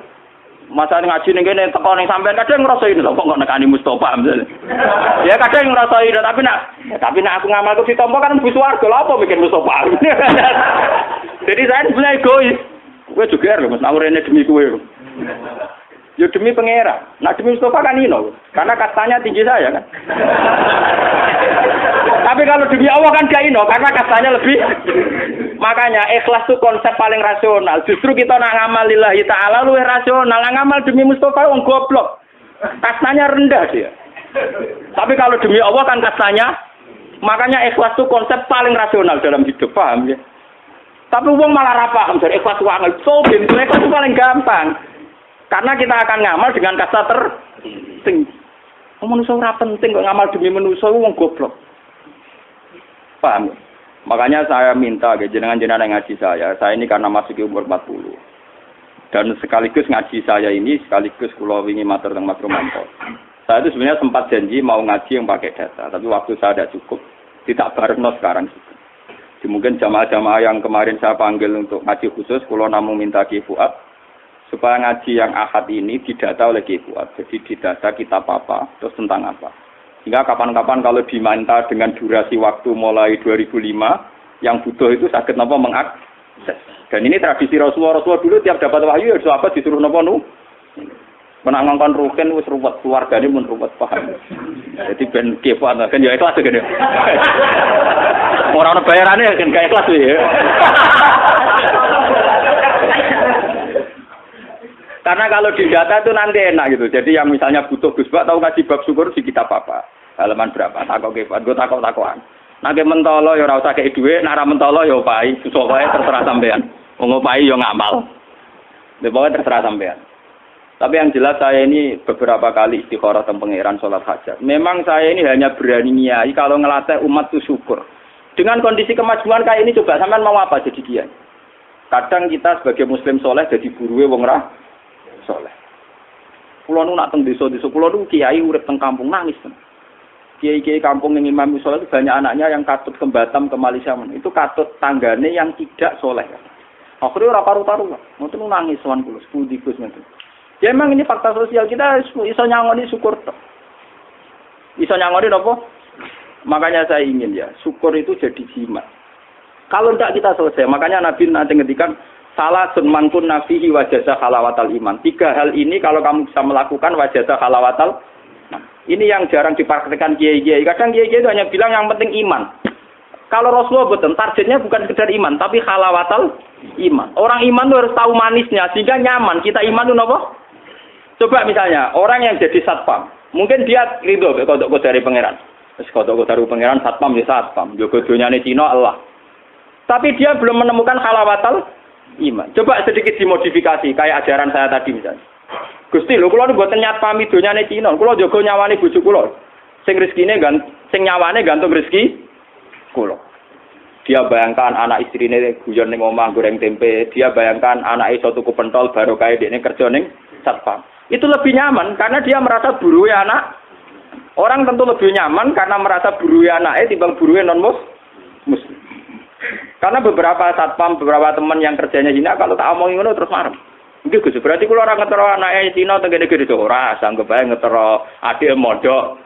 masa ngaji ning kene teko ning sampean kadang ngrasa ino kok nekani Mustofa misalnya. Ya kadang ngrasa ino tapi nek aku ngamalku ditampa kan mlebu swarga lha apa mikir Mustofa. Jadi saya sebenarnya egois. Kowe juga lho Mas, aurene demi kowe. Ya demi pangeran. Nah demi Mustofa kan ino. Karena kastanya tinggi saya kan. Tapi kalau demi Allah kan gak ino karena kastanya lebih. Makanya ikhlas itu konsep paling rasional. Justru kita nak ngamal lillahi ta'ala luwih rasional. Nak ngamal demi Mustofa wong goblok. Kastanya rendah dia. Tapi kalau demi Allah kan kastanya. Makanya ikhlas itu konsep paling rasional dalam hidup, paham ya? Tapi wong malah ra paham dari ikhlas wae. So bentuk ikhlas itu paling gampang. Karena kita akan ngamal dengan kasta tertinggi. Manusia ora penting kok ngamal demi manusia wong goblok. Paham? Makanya saya minta ke jenengan-jenengan yang ngaji saya ini karena masuk umur 40. Dan sekaligus ngaji saya ini sekaligus kula wingi matur teng Mas Romanto. Saya itu sebenarnya sempat janji mau ngaji yang pakai data, tapi waktu saya tidak cukup. Tidak barengno sekarang juga. Jadi mungkin jamaah-jamaah yang kemarin saya panggil untuk ngaji khusus, kula namung minta Ki Fuad supaya ngaji yang Ahad ini didata oleh Ki Fuad. Jadi didata kitab apa, terus tentang apa. Sehingga kapan-kapan kalau diminta dengan durasi waktu mulai 2005, yang butuh itu sakit napa mengakses. Dan ini tradisi Rasulullah dulu tiap dapat wahyu ya sahabat disuruh napa nu. Menang ngongkon rukin wis ruwet keluargane mun ruwet paham. Jadi ben kepo kan ya ikhlas kan ya. Ora ono bayarane kan gak ikhlas ya. Karena kalau di data itu nanti enak gitu. Jadi yang misalnya butuh Gus Bak tahu ngaji bab syukur di kitab apa? Halaman berapa? Takok kepo, gue takok-takokan. Nek mentolo ya ora usah kei dhuwit, nek ora mentolo ya opahi, susah wae terserah sampean. Wong opahi ya ngamal. Pokoke terserah sampean. Tapi yang jelas saya ini beberapa kali istikharah teng pangeran salat hajat. Memang saya ini hanya berani niai kalau ngelatih umat itu syukur. Dengan kondisi kemajuan kayak ini coba sampean mau apa jadi kiai? Kadang kita sebagai muslim soleh jadi buruwe wong ra soleh. Kulo nu nak teng desa-desa kulo nu kiai urip teng kampung nangis. Kiai-kiai kampung yang imam soleh itu banyak anaknya yang katut ke Batam, ke Malaysia. Itu katut tanggane yang tidak soleh. Akhirnya ora karu-karuan. Ngoten nangis sowan kulo, sepundi-kus ngoten. Ya memang ini fakta sosial kita iso nyangoni syukur tok. Iso nyangoni apa? Makanya saya ingin ya, syukur itu jadi jimat. Kalau tidak kita selesai, makanya Nabi nanti ngedikan salah sunman kun nafihi wajasa halawatal iman. 3 hal ini kalau kamu bisa melakukan wajasa halawatal. Nah, ini yang jarang dipraktekkan kiai-kiai. Kadang kiai-kiai itu hanya bilang yang penting iman. Kalau Rasulullah betul, targetnya bukan sekedar iman, tapi halawatal iman. Orang iman itu harus tahu manisnya, sehingga nyaman. Kita iman itu apa? Coba misalnya, orang yang jadi satpam, mungkin dia ridho kodok dari pangeran. Terus kodok dari pangeran, satpam ya satpam. Jogo dunyane Cina Allah. Tapi dia belum menemukan halawatal iman. Coba sedikit dimodifikasi, kayak ajaran saya tadi misalnya. Gusti, lho kula mboten nyatpami dunyane Cina. Kula jaga nyawane bojo kula. Sing nyawane gantung rezeki kula. Dia bayangkan anak istrine guyon ning omah goreng tempe, dia bayangkan anak iso tuku pentol baru kae dekne kerja ning satpam. Itu lebih nyaman karena dia merasa buruhe anak. Orang tentu lebih nyaman karena merasa buruhe anake timbang buruhe non-muslim. Karena beberapa satpam, beberapa teman yang kerjanya Cina kalau tak omongin ngono terus marah. Nggih Gus, berarti kula ora ngetero anake Cina teng kene iki ora, sanggep bae ngetero adike modok.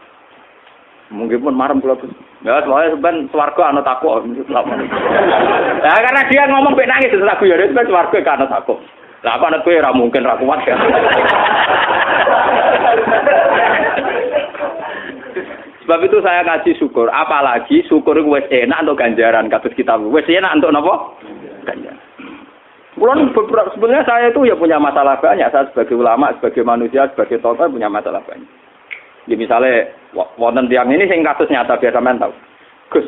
Mungkin pun marem kula Gus. Ya soalnya ben swarga ana takok. Nah, karena dia ngomong pek nangis terus aku ya wis swarga kan ana takok. Lah apa nek kowe ora mungkin ra kuat kan. Sebab itu saya ngaji syukur, apalagi syukur itu wis enak untuk ganjaran kados kita. Wis enak untuk napa? Ganjaran. Sebenarnya saya itu ya punya masalah banyak. Saya sebagai ulama, sebagai manusia, sebagai tokoh punya masalah banyak. Ya misalnya wonten tiyang ini sing kasus nyata biar sampean tahu. Gus,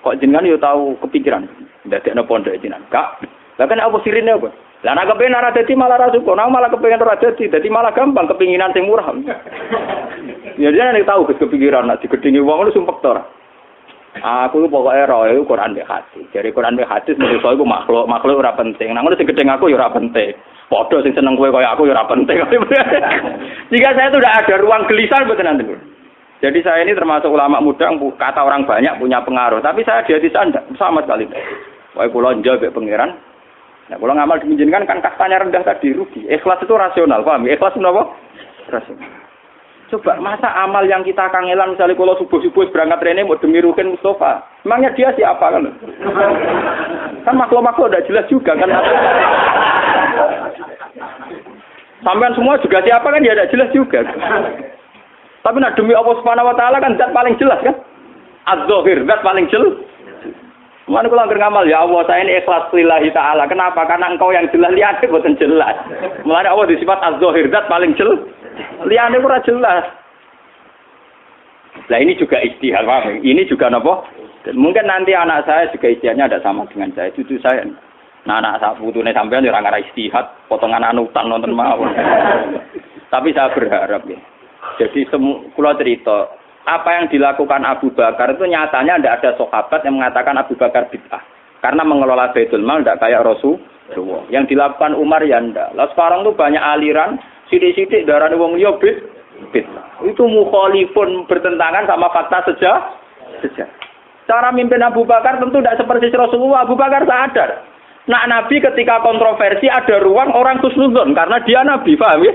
kok jenengan yo tahu kepikiran ndadekno pondok jenengan. Kak, lha kan apa sirine apa? Lah nek kepen ora dadi malah ra syukur, nek malah kepengen ora dadi malah gampang kepinginan sing murah. Ya dia nek tahu kepikiran nek digedhingi wong lu sumpek to ora. Aku itu pokoknya roh itu Quran be hadis. Jadi Quran be hadis menurut saya itu makhluk ora penting. Nah ngono sing gedeng aku ya ora penting. Podo sing seneng kowe kaya aku ya ora penting. Jika saya itu udah ada ruang gelisah mboten nanti. Jadi saya ini termasuk ulama muda yang kata orang banyak punya pengaruh, tapi saya di hati saya sama sekali. Wae kula njabek pangeran. Nah, kalau ngamal diminjinkan kan kastanya rendah tadi rugi. Ikhlas itu rasional, paham? Ikhlas menapa? Rasional. Coba masa amal yang kita kangelan misalnya kalau subuh-subuh berangkat rene mau demi Rukin Mustafa. Emangnya dia siapa kan? Kan makhluk-makhluk udah jelas juga kan. Sampean semua juga siapa kan ya tidak jelas juga. Tapi nak demi Allah Subhanahu wa taala kan zat paling jelas kan? Az-Zahir, zat paling jelas. Mana kalau angker ngamal ya Allah saya ini ikhlas lillahi ta'ala. Kenapa? Karena engkau yang jelas lihat bukan jelas. Mulanya Allah disifat az-zahir zat paling jelas. Lihatnya kurang jelas. Nah ini juga istihad, paham? Ini juga apa? Mungkin nanti anak saya juga istihadnya ada sama dengan saya, cucu saya. Nah anak saya putune sampean ya ora ngara istihad, potongan anutan nonton mawon. Tapi saya berharap ya. Jadi kula cerita apa yang dilakukan Abu Bakar itu nyatanya tidak ada sahabat yang mengatakan Abu Bakar bid'ah. Karena mengelola Baitul Mal tidak kayak Rasulullah. Yang dilakukan Umar ya ndak. Lah sekarang tuh banyak aliran, sidik-sidik darane wong liya bid'ah. Itu mukhalifun bertentangan sama fakta sejarah. Cara mimpin Abu Bakar tentu tidak seperti Rasulullah. Abu Bakar sadar. Nah Nabi ketika kontroversi ada ruang orang husnuzon karena dia Nabi, paham ya?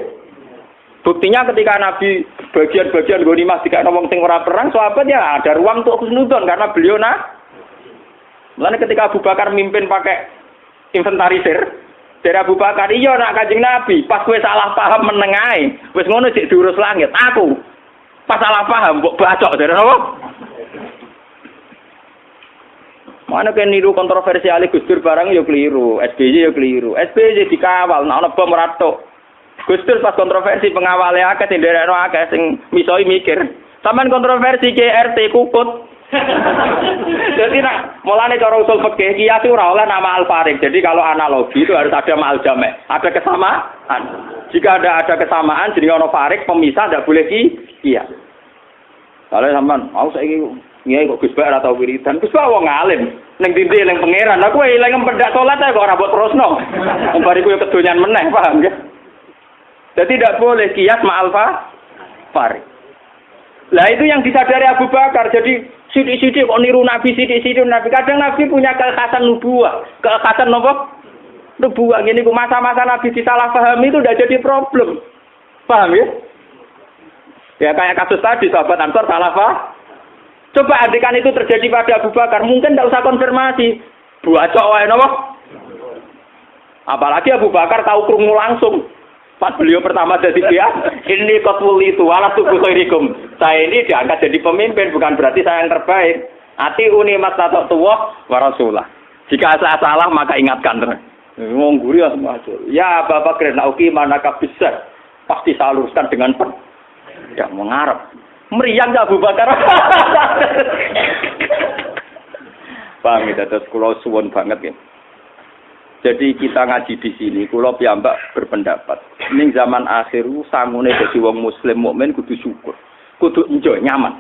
Buktinya ketika Nabi bagian-bagian ghanimah jika ngomong sing ora perang, sahabat ya ada ruang untuk husnuzon karena beliau Mulane ketika Abu Bakar mimpin pakai inventarisir dari Abu Bakar, iya nak Kanjeng Nabi, pas kowe salah paham menengae, wis ngono sik diurus langit. Aku pas salah paham mbok bacok dari apa? Mana kan niru kontroversial Gus Dur barang yo keliru, SBY yo keliru. SBY dikawal, nek ana bom ratok. Gus Dur pas kontroversi pengawale akeh sing nderekno akeh sing misoi mikir. Sampeyan kontroversi KRT kukut. Jadi nak mulane cara usul fikih kias ora oleh nama al-farid. Jadi kalau analogi itu harus ada ma'al jami', ada kesamaan. Jika ada kesamaan jadi ono farid pemisah ndak boleh kias. Kalau sampean mau saiki ngiyai kok Gus Bak ora tau wiridan. Gus Bak wong alim, ning dindi ning pangeran. Lah kowe ilang empedak salat kok ora mbok terusno. Wong bariku yo kedonyan meneh, paham ya? Jadi tidak boleh kias ma'al farid. Lah itu yang disadari Abu Bakar. Jadi sidik-sidik kok niru Nabi, sidik-sidik Nabi. Kadang Nabi punya keekhasan nubuwah. Keekhasan apa? Nubuwah. Gini masa-masa Nabi disalahpahami itu udah jadi problem. Paham ya? Ya kayak kasus tadi sahabat Ansor salah paham. Coba andikan itu terjadi pada Abu Bakar, mungkin tidak usah konfirmasi. Buacok wae napa? Apalagi Abu Bakar tahu krungu langsung. Pas beliau pertama jadi dia, ini kotwul itu, walau tubuh khairikum. Saya ini diangkat jadi pemimpin, bukan berarti saya yang terbaik. Ati uni mastatok tuwah warasulah. Jika saya salah, maka ingatkan. Ngomong guri ya semua. Ya Bapak Kren, nauki manakah bisa. Pasti saya luruskan dengan ya mengharap. Meriang Abu Bakar. Bang, kita terus kulo suwon banget ya. Jadi kita ngaji di sini, kula piyambak berpendapat. Ning zaman akhir sangune dadi wong muslim mukmin kudu syukur. Kudu enjoy nyaman.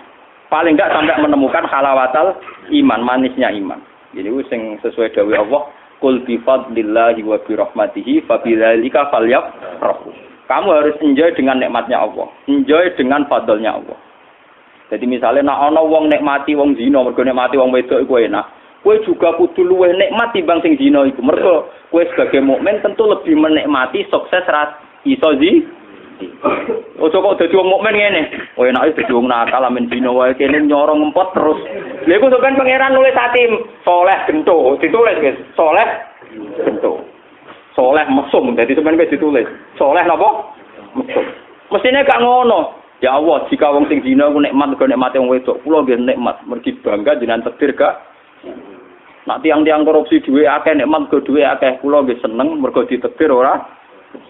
Paling enggak sampai menemukan halawatal iman, manisnya iman. Jadi sing sesuai dawuh Allah, qul bi fadlillahi wa bi rahmatihi fa bidzalika falyafrahu. Kamu harus enjoy dengan nikmatnya Allah, enjoy dengan fadlnya Allah. Jadi misalnya nek ana wong nikmati wong zina, mergo nikmati wong wedok iku enak. Kowe juga kudu luwih nikmat timbang sing zina iku. Mergo kowe sebagai mukmin tentu lebih menikmati sukses iso ojo kok dadi wong mukmin ngene. Oh enake dadi wong nakal amen zina wae kene nyorong ngempot terus. Lha iku sampean pangeran nulis hatim soleh gento, ditulis guys. Soleh gento. Soleh mesum, dadi sampean wis ditulis. Soleh napa? Mesum. Mestine gak ngono. Ya Allah, jika wong sing zina ku nikmat kok nikmate wong wedok, kula nggih nikmat, mergi bangga jenengan takdir gak. Nak tiang-tiang korupsi duwe akeh nikmat go duwe akeh, kula nggih seneng mergo ditakdir ora.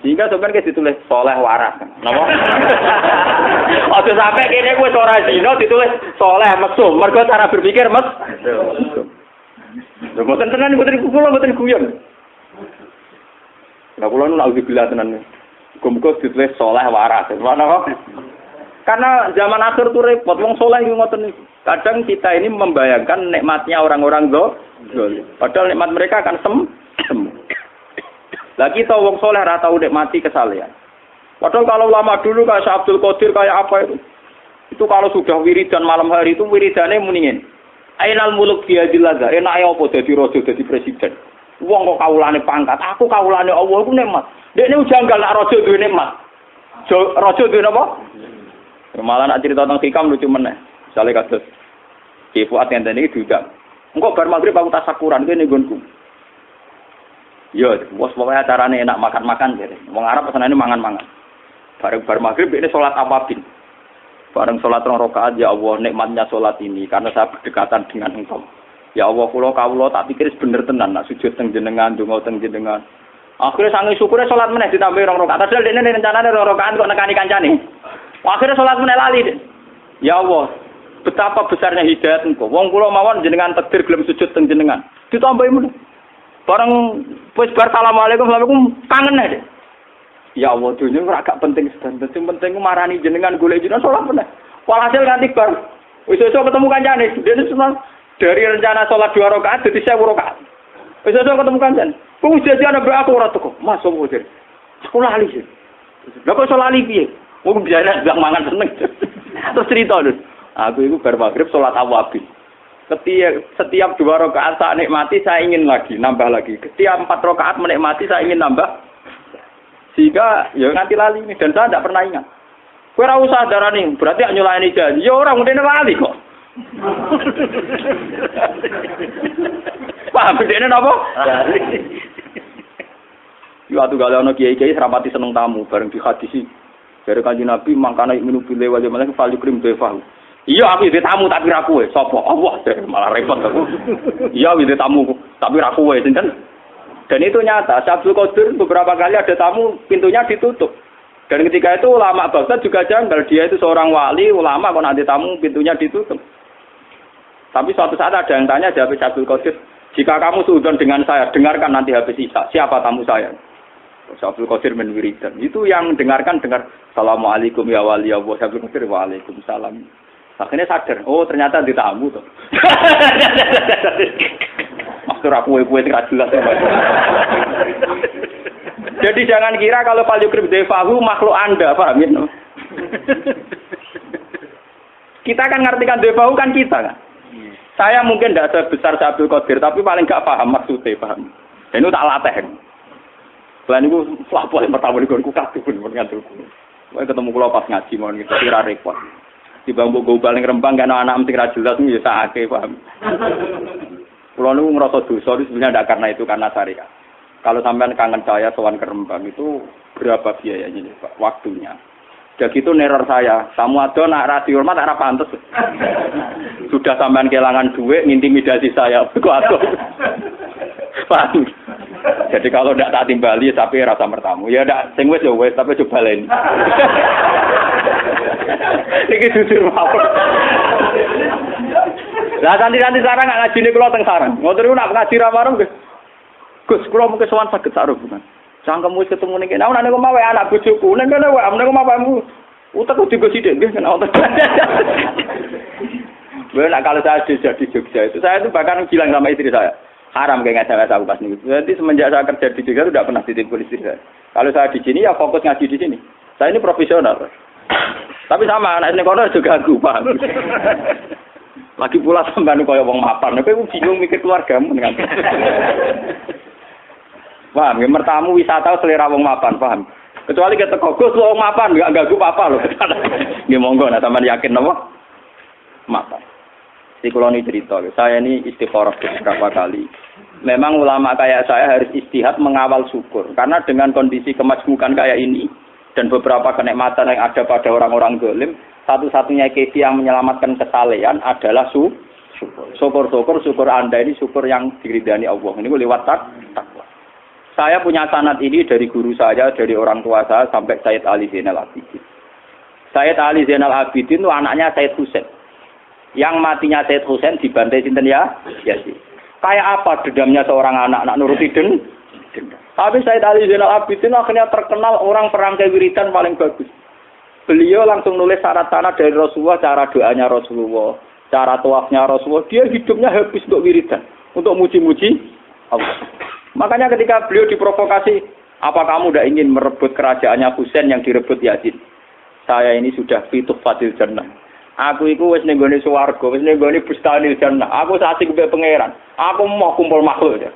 Sehingga sampeyan ditulis soleh waras. Napa? Aja sampe kene wis ora zina ditulis soleh mesum, mergo cara berpikir mesum. Lha mboten tenan mboten kula mboten guyon. Lah kula nu naudzubillah tenan. Muga-muga ditulis soleh waras. Napa? Karena zaman akhir itu repot, wong soleh itu ngoten niku. Kadang kita ini membayangkan nikmatnya orang-orang zalim. Padahal nikmat mereka akan semu. Lah kita wong soleh ora tau nikmati kesalehan. Padahal kalau lama dulu kayak Syekh Abdul Qadir kayak apa itu? Itu kalau sudah wiridan malam hari itu wiridane muningin. Ainal muluk biadillah. Enake apa dadi raja dadi presiden. Wong kok kawulane pangkat, aku kawulane Allah iku nikmat. Dekne janggal nak raja duwe nikmat. Raja duwe apa? Malah nak cerita tentang hikam lucu meneh. Misale kados Ki Fuad ngene iki diundang. Engko bar magrib aku tasakuran kene nggonku. Yo, bos pokoknya acarane enak makan-makan jadi. Wong Arab pesanane mangan-mangan. Bareng bar magrib ini salat awabin. Bareng salat 2 rakaat ya Allah nikmatnya salat ini karena saya berdekatan dengan Engkau. Ya Allah kawula tak pikir bener tenan nak sujud teng jenengan, donga teng jenengan. Akhirnya sange syukure salat meneh ditambah 2 rakaat. Padahal dene rencanane 2 rakaat kok nekani kancane. Akhirnya salat meneh lali. Ya Allah, betapa besarnya hidayat Engkau. Wong kula mawon jenengan takdir gelem sujud teng jenengan. Ditambahi meneh. Bareng wis bar assalamualaikum kangen ae. Ya Allah, dunia ora gak penting sedan. Sing penting ku marani jenengan golek jenengan salat meneh. Walhasil nganti bar wis-wis ketemu kancane. Dene semua dari rencana salat 2 rakaat dadi 1000 rakaat. Wis-wis ketemu kancane. Kok wis dadi ana aku ora teko. Mas opo jare? Aku lali sih. Lah kok iso lali piye? Wong biasa ndak mangan seneng. Terus cerita lho. Aku iku bar magrib salat awabin. Setiap 2 rakaat saya nikmati, saya ingin lagi, nambah lagi. Setiap 4 rakaat menikmati, saya ingin nambah. Sehingga ya nanti lali ini. Dan saya tidak pernah ingat. Kowe ora usah darani, berarti nyulayani janji. Ya ora mudene lali kok. Paham bedene napa? Yo atuh gale ana kiai-kiai serapati seneng tamu bareng di hadisi. Dari Kanjeng Nabi mangkana minum bile wali malaikat fal yukrim defahu. Iya aku iki tamu tapi ra kowe. Sapa? Allah malah repot aku. Iya iki tamu tapi ra kowe sinten? Dan itu nyata, Abdul Qadir beberapa kali ada tamu pintunya ditutup. Dan ketika itu ulama Baghdad juga janggal, dia itu seorang wali, ulama kok nanti tamu pintunya ditutup. Tapi suatu saat ada yang tanya jawab Abdul Qadir, jika kamu suudzon dengan saya, dengarkan nanti habis Isya, siapa tamu saya? Abdul Qadir menwiridan. Itu yang dengar, Assalamualaikum ya wali Allah. Abdul Qadir waalaikumsalam. Akhirnya sadar, oh ternyata di tamu tuh. Maksud aku tidak jelas. Jadi jangan kira kalau Pak Yukrib defahu makhluk Anda, paham ya? Kita kan ngartikan defahu kan kita kan. Saya mungkin tidak sebesar Abdul Qadir, tapi paling gak paham maksudnya, paham. Dan itu tak latih. Selain itu, wah boleh pertama di gonku kabeh pun ngantukku. Saya ketemu kula pas ngaji mau gitu, kira repot. Di bangku gue paling rembang kan anak mesti ra jelas ya sakake paham. Kulo niku ngrasa dosa itu sebenarnya tidak karena itu karena syariat. Kalau sampean kangen saya sowan ke Rembang itu berapa biayanya nih Pak? Waktunya. Udah gitu neror saya. Kamu ada nak rasi hormat tak pantes. Sudah sampean kehilangan duit ngintimidasi saya. Kok aku. Paham. Jadi kalau tidak tak timbali tapi rasa bertamu. Ya ndak sing wis ya wis tapi coba lain. Iki jujur mawon. Lah santi-santi sarang nggak ngaji nih kalau teng sarang. Ngotor itu nak ngaji ramarung Gus, kalau mungkin sowan sakit sarung bukan. Jangan kamu ketemu nih. Nah, nanti kamu mau anak bujuku. Nanti kamu mau, nanti kamu mau kamu. Utak udah gue sih deh, kena otak. Benar kalau saya jadi Jogja itu, saya itu bahkan bilang sama istri saya, haram kayak nggak saya pas nih. Jadi semenjak saya kerja di Jogja itu tidak pernah titip istri saya. Kalau saya di sini ya fokus ngaji di sini. Saya ini profesional. Tapi sama anak ini kono juga ganggu, paham. Lagi pula sampean kaya wong mapan, kowe bingung mikir keluargamu dengan. Paham, ya mertamu wisata selera wong mapan, paham. Kecuali kita Gus wong mapan enggak ganggu apa lho. Nggih monggo nek sampean yakin napa? Mapan. Di kula ini cerita, saya ini istikharah beberapa kali. Memang ulama kayak saya harus istihad mengawal syukur karena dengan kondisi kemajmukan kayak ini dan beberapa kenikmatan yang ada pada orang-orang zalim, satu-satunya kesi yang menyelamatkan kesalehan adalah syukur. Syukur Anda ini syukur yang diridani Allah. Ini lewat takwa. Saya punya sanad ini dari guru saya, dari orang tua saya sampai Sayyid Ali Zainal Abidin. Sayyid Ali Zainal Abidin itu anaknya Sayyid Husain. Yang matinya Sayyid Husain dibantai sinten ya? Ya sih. Kayak apa dendamnya seorang anak nuruti dendam. Tapi Sayyid Ali Zainal Abidin akhirnya terkenal orang perangkai wiridan paling bagus. Beliau langsung nulis syarat-syarat dari Rasulullah, cara doanya Rasulullah, cara tawafnya Rasulullah. Dia hidupnya habis untuk wiridan, untuk muji-muji Allah. Makanya ketika beliau diprovokasi, Apa kamu tidak ingin merebut kerajaannya Husain yang direbut Yazid? Saya ini sudah fituh fadil jannah. Aku iku wis ning gone swarga, wis ning gone bustanil jannah. Aku asik mbek pangeran. Aku mau kumpul makhluk ya.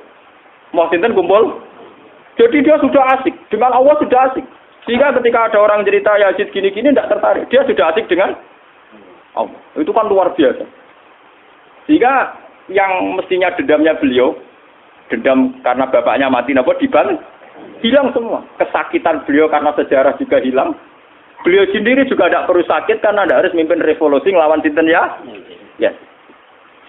Mau sinten kumpul? Jadi dia sudah asik dengan Allah, sudah asik. Sehingga ketika ada orang cerita Yazid gini-gini tidak tertarik. Dia sudah asik dengan Allah. Itu kan luar biasa. Sehingga yang mestinya dendamnya beliau, dendam karena bapaknya mati, napa diban? Hilang semua. Kesakitan beliau karena sejarah juga hilang. Beliau sendiri juga tidak perlu sakit karena tidak harus memimpin revolusi ngelawan sinten ya. Yes.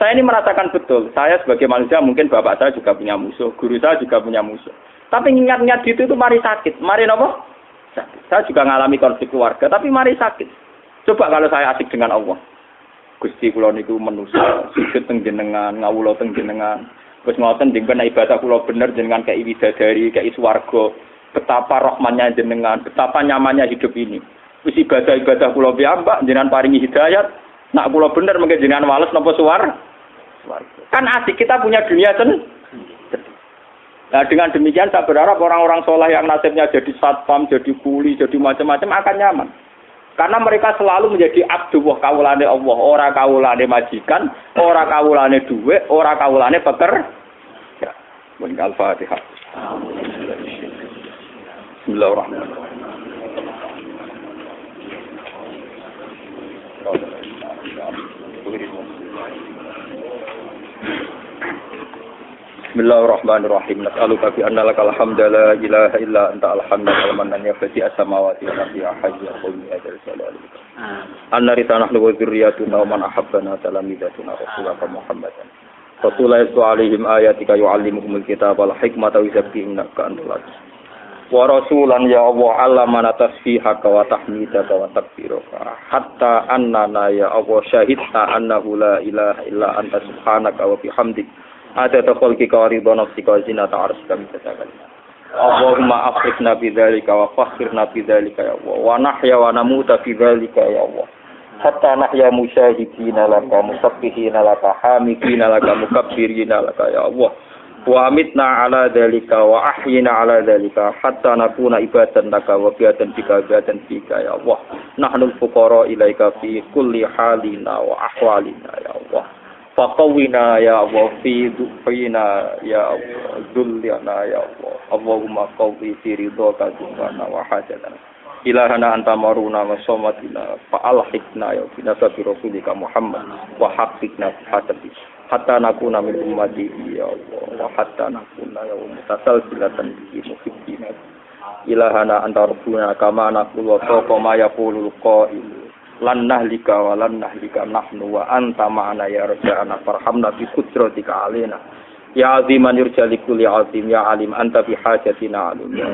Saya ini merasakan betul. Saya sebagai manusia mungkin bapak saya juga punya musuh, guru saya juga punya musuh. Tapi ingat-ingat gitu itu mari sakit. Mari apa? Sakit. Saya juga mengalami konflik keluarga, tapi mari sakit. Coba kalau saya asik dengan Allah. Gusti kula niku manusa, sujud teng jenengan, ngawula teng jenengan. Wis ngoten jenengan ibadah kula bener jenengan kei widadari, kei swarga. Betapa rahmannya jenengan, betapa nyamannya hidup ini. Wis ibadah-ibadah kula piyambak jenengan paringi hidayat. Nak kula bener mengke jenengan wales napa swarga. Kan asik kita punya dunia sendiri. Nah dengan demikian saya berharap orang-orang soleh yang nasibnya jadi satpam, jadi kuli, jadi macam-macam akan nyaman. Karena mereka selalu menjadi abduwah kawulane Allah, ora kawulane majikan, ora kawulane duit, ora kawulane pekerja. Ya, meninggal Fatihah. Bismillahirrahmanirrahim. Bismillahirrahmanirrahim. Nas'aluka bi anna lakal hamda la ilaha illa anta alhamdu al-mannan ya fati as-samawati wal ardi ya hayyu ya qayyum ya dzal jalali. Annarita nahnu wa dzurriyyatuna wa man ahabbana talamidatuna rasulaka Muhammadan. Rasulullah alaihim ayatika yu'allimuhumul kitaba wal hikmata wa yuzakkihim ka antal aziz. Wa rasulan ya Allah allamana tasbihaka wa tahmidaka wa takbiraka hatta annana ya Allah syahidna annahu la ilaha illa anta subhanaka wa bihamdika ada taqalki kawaridha nafsika zinata arsyika mitadakal. Allahumma afriqna bidzalika wa fakhirna bidzalika ya Allah. Wa nahya wa namuta bidzalika ya Allah. Hatta nahya musyahidina laka musabbihina laka hamidina laka mukabbirina laka ya Allah. Wa amitna ala dzalika wa ahyina ala dzalika hatta nakuna ibadan laka wa biatan bika biatan bika ya Allah. Nahnu fuqara ilaika fi kulli halina wa ahwalina ya Allah. Faqawina ya Allah fi du'ina ya Allah dullana ya Allah Allahumma qawwi fi ridhaka du'ana wa hajatana ilahana anta maruna wa somatina fa'alhikna ya binasabi rasulika Muhammad wa haqiqna hadabi hatta nakuna min ummati ya Allah wa hatta nakuna ya mutasalsilatan bi muhibbina ilahana anta rabbuna kama naqulu wa taqama yaqulul qa'il lan nahlika wa lan nahlika nahnu wa anta ma'ana ya rabbana farhamna bi qudratika alaina ya aziman yurjali kulli azim ya alim anta bi hajatina alim ya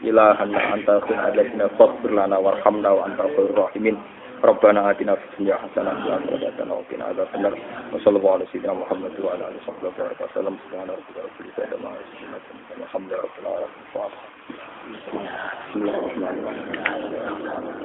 ilahana anta khinadatna faghfir lana warhamna wa anta khairur rahimin rabbana atina fid dunya hasanah wa fil akhirati hasanah wa qina adzabannar wa sallallahu alaihi wa Muhammad wa ala alihi wa sallam subhana rabbika rabbil izzati amma yasifun wa alhamdulillahi rabbil alamin. Bismillahirrahmanirrahim.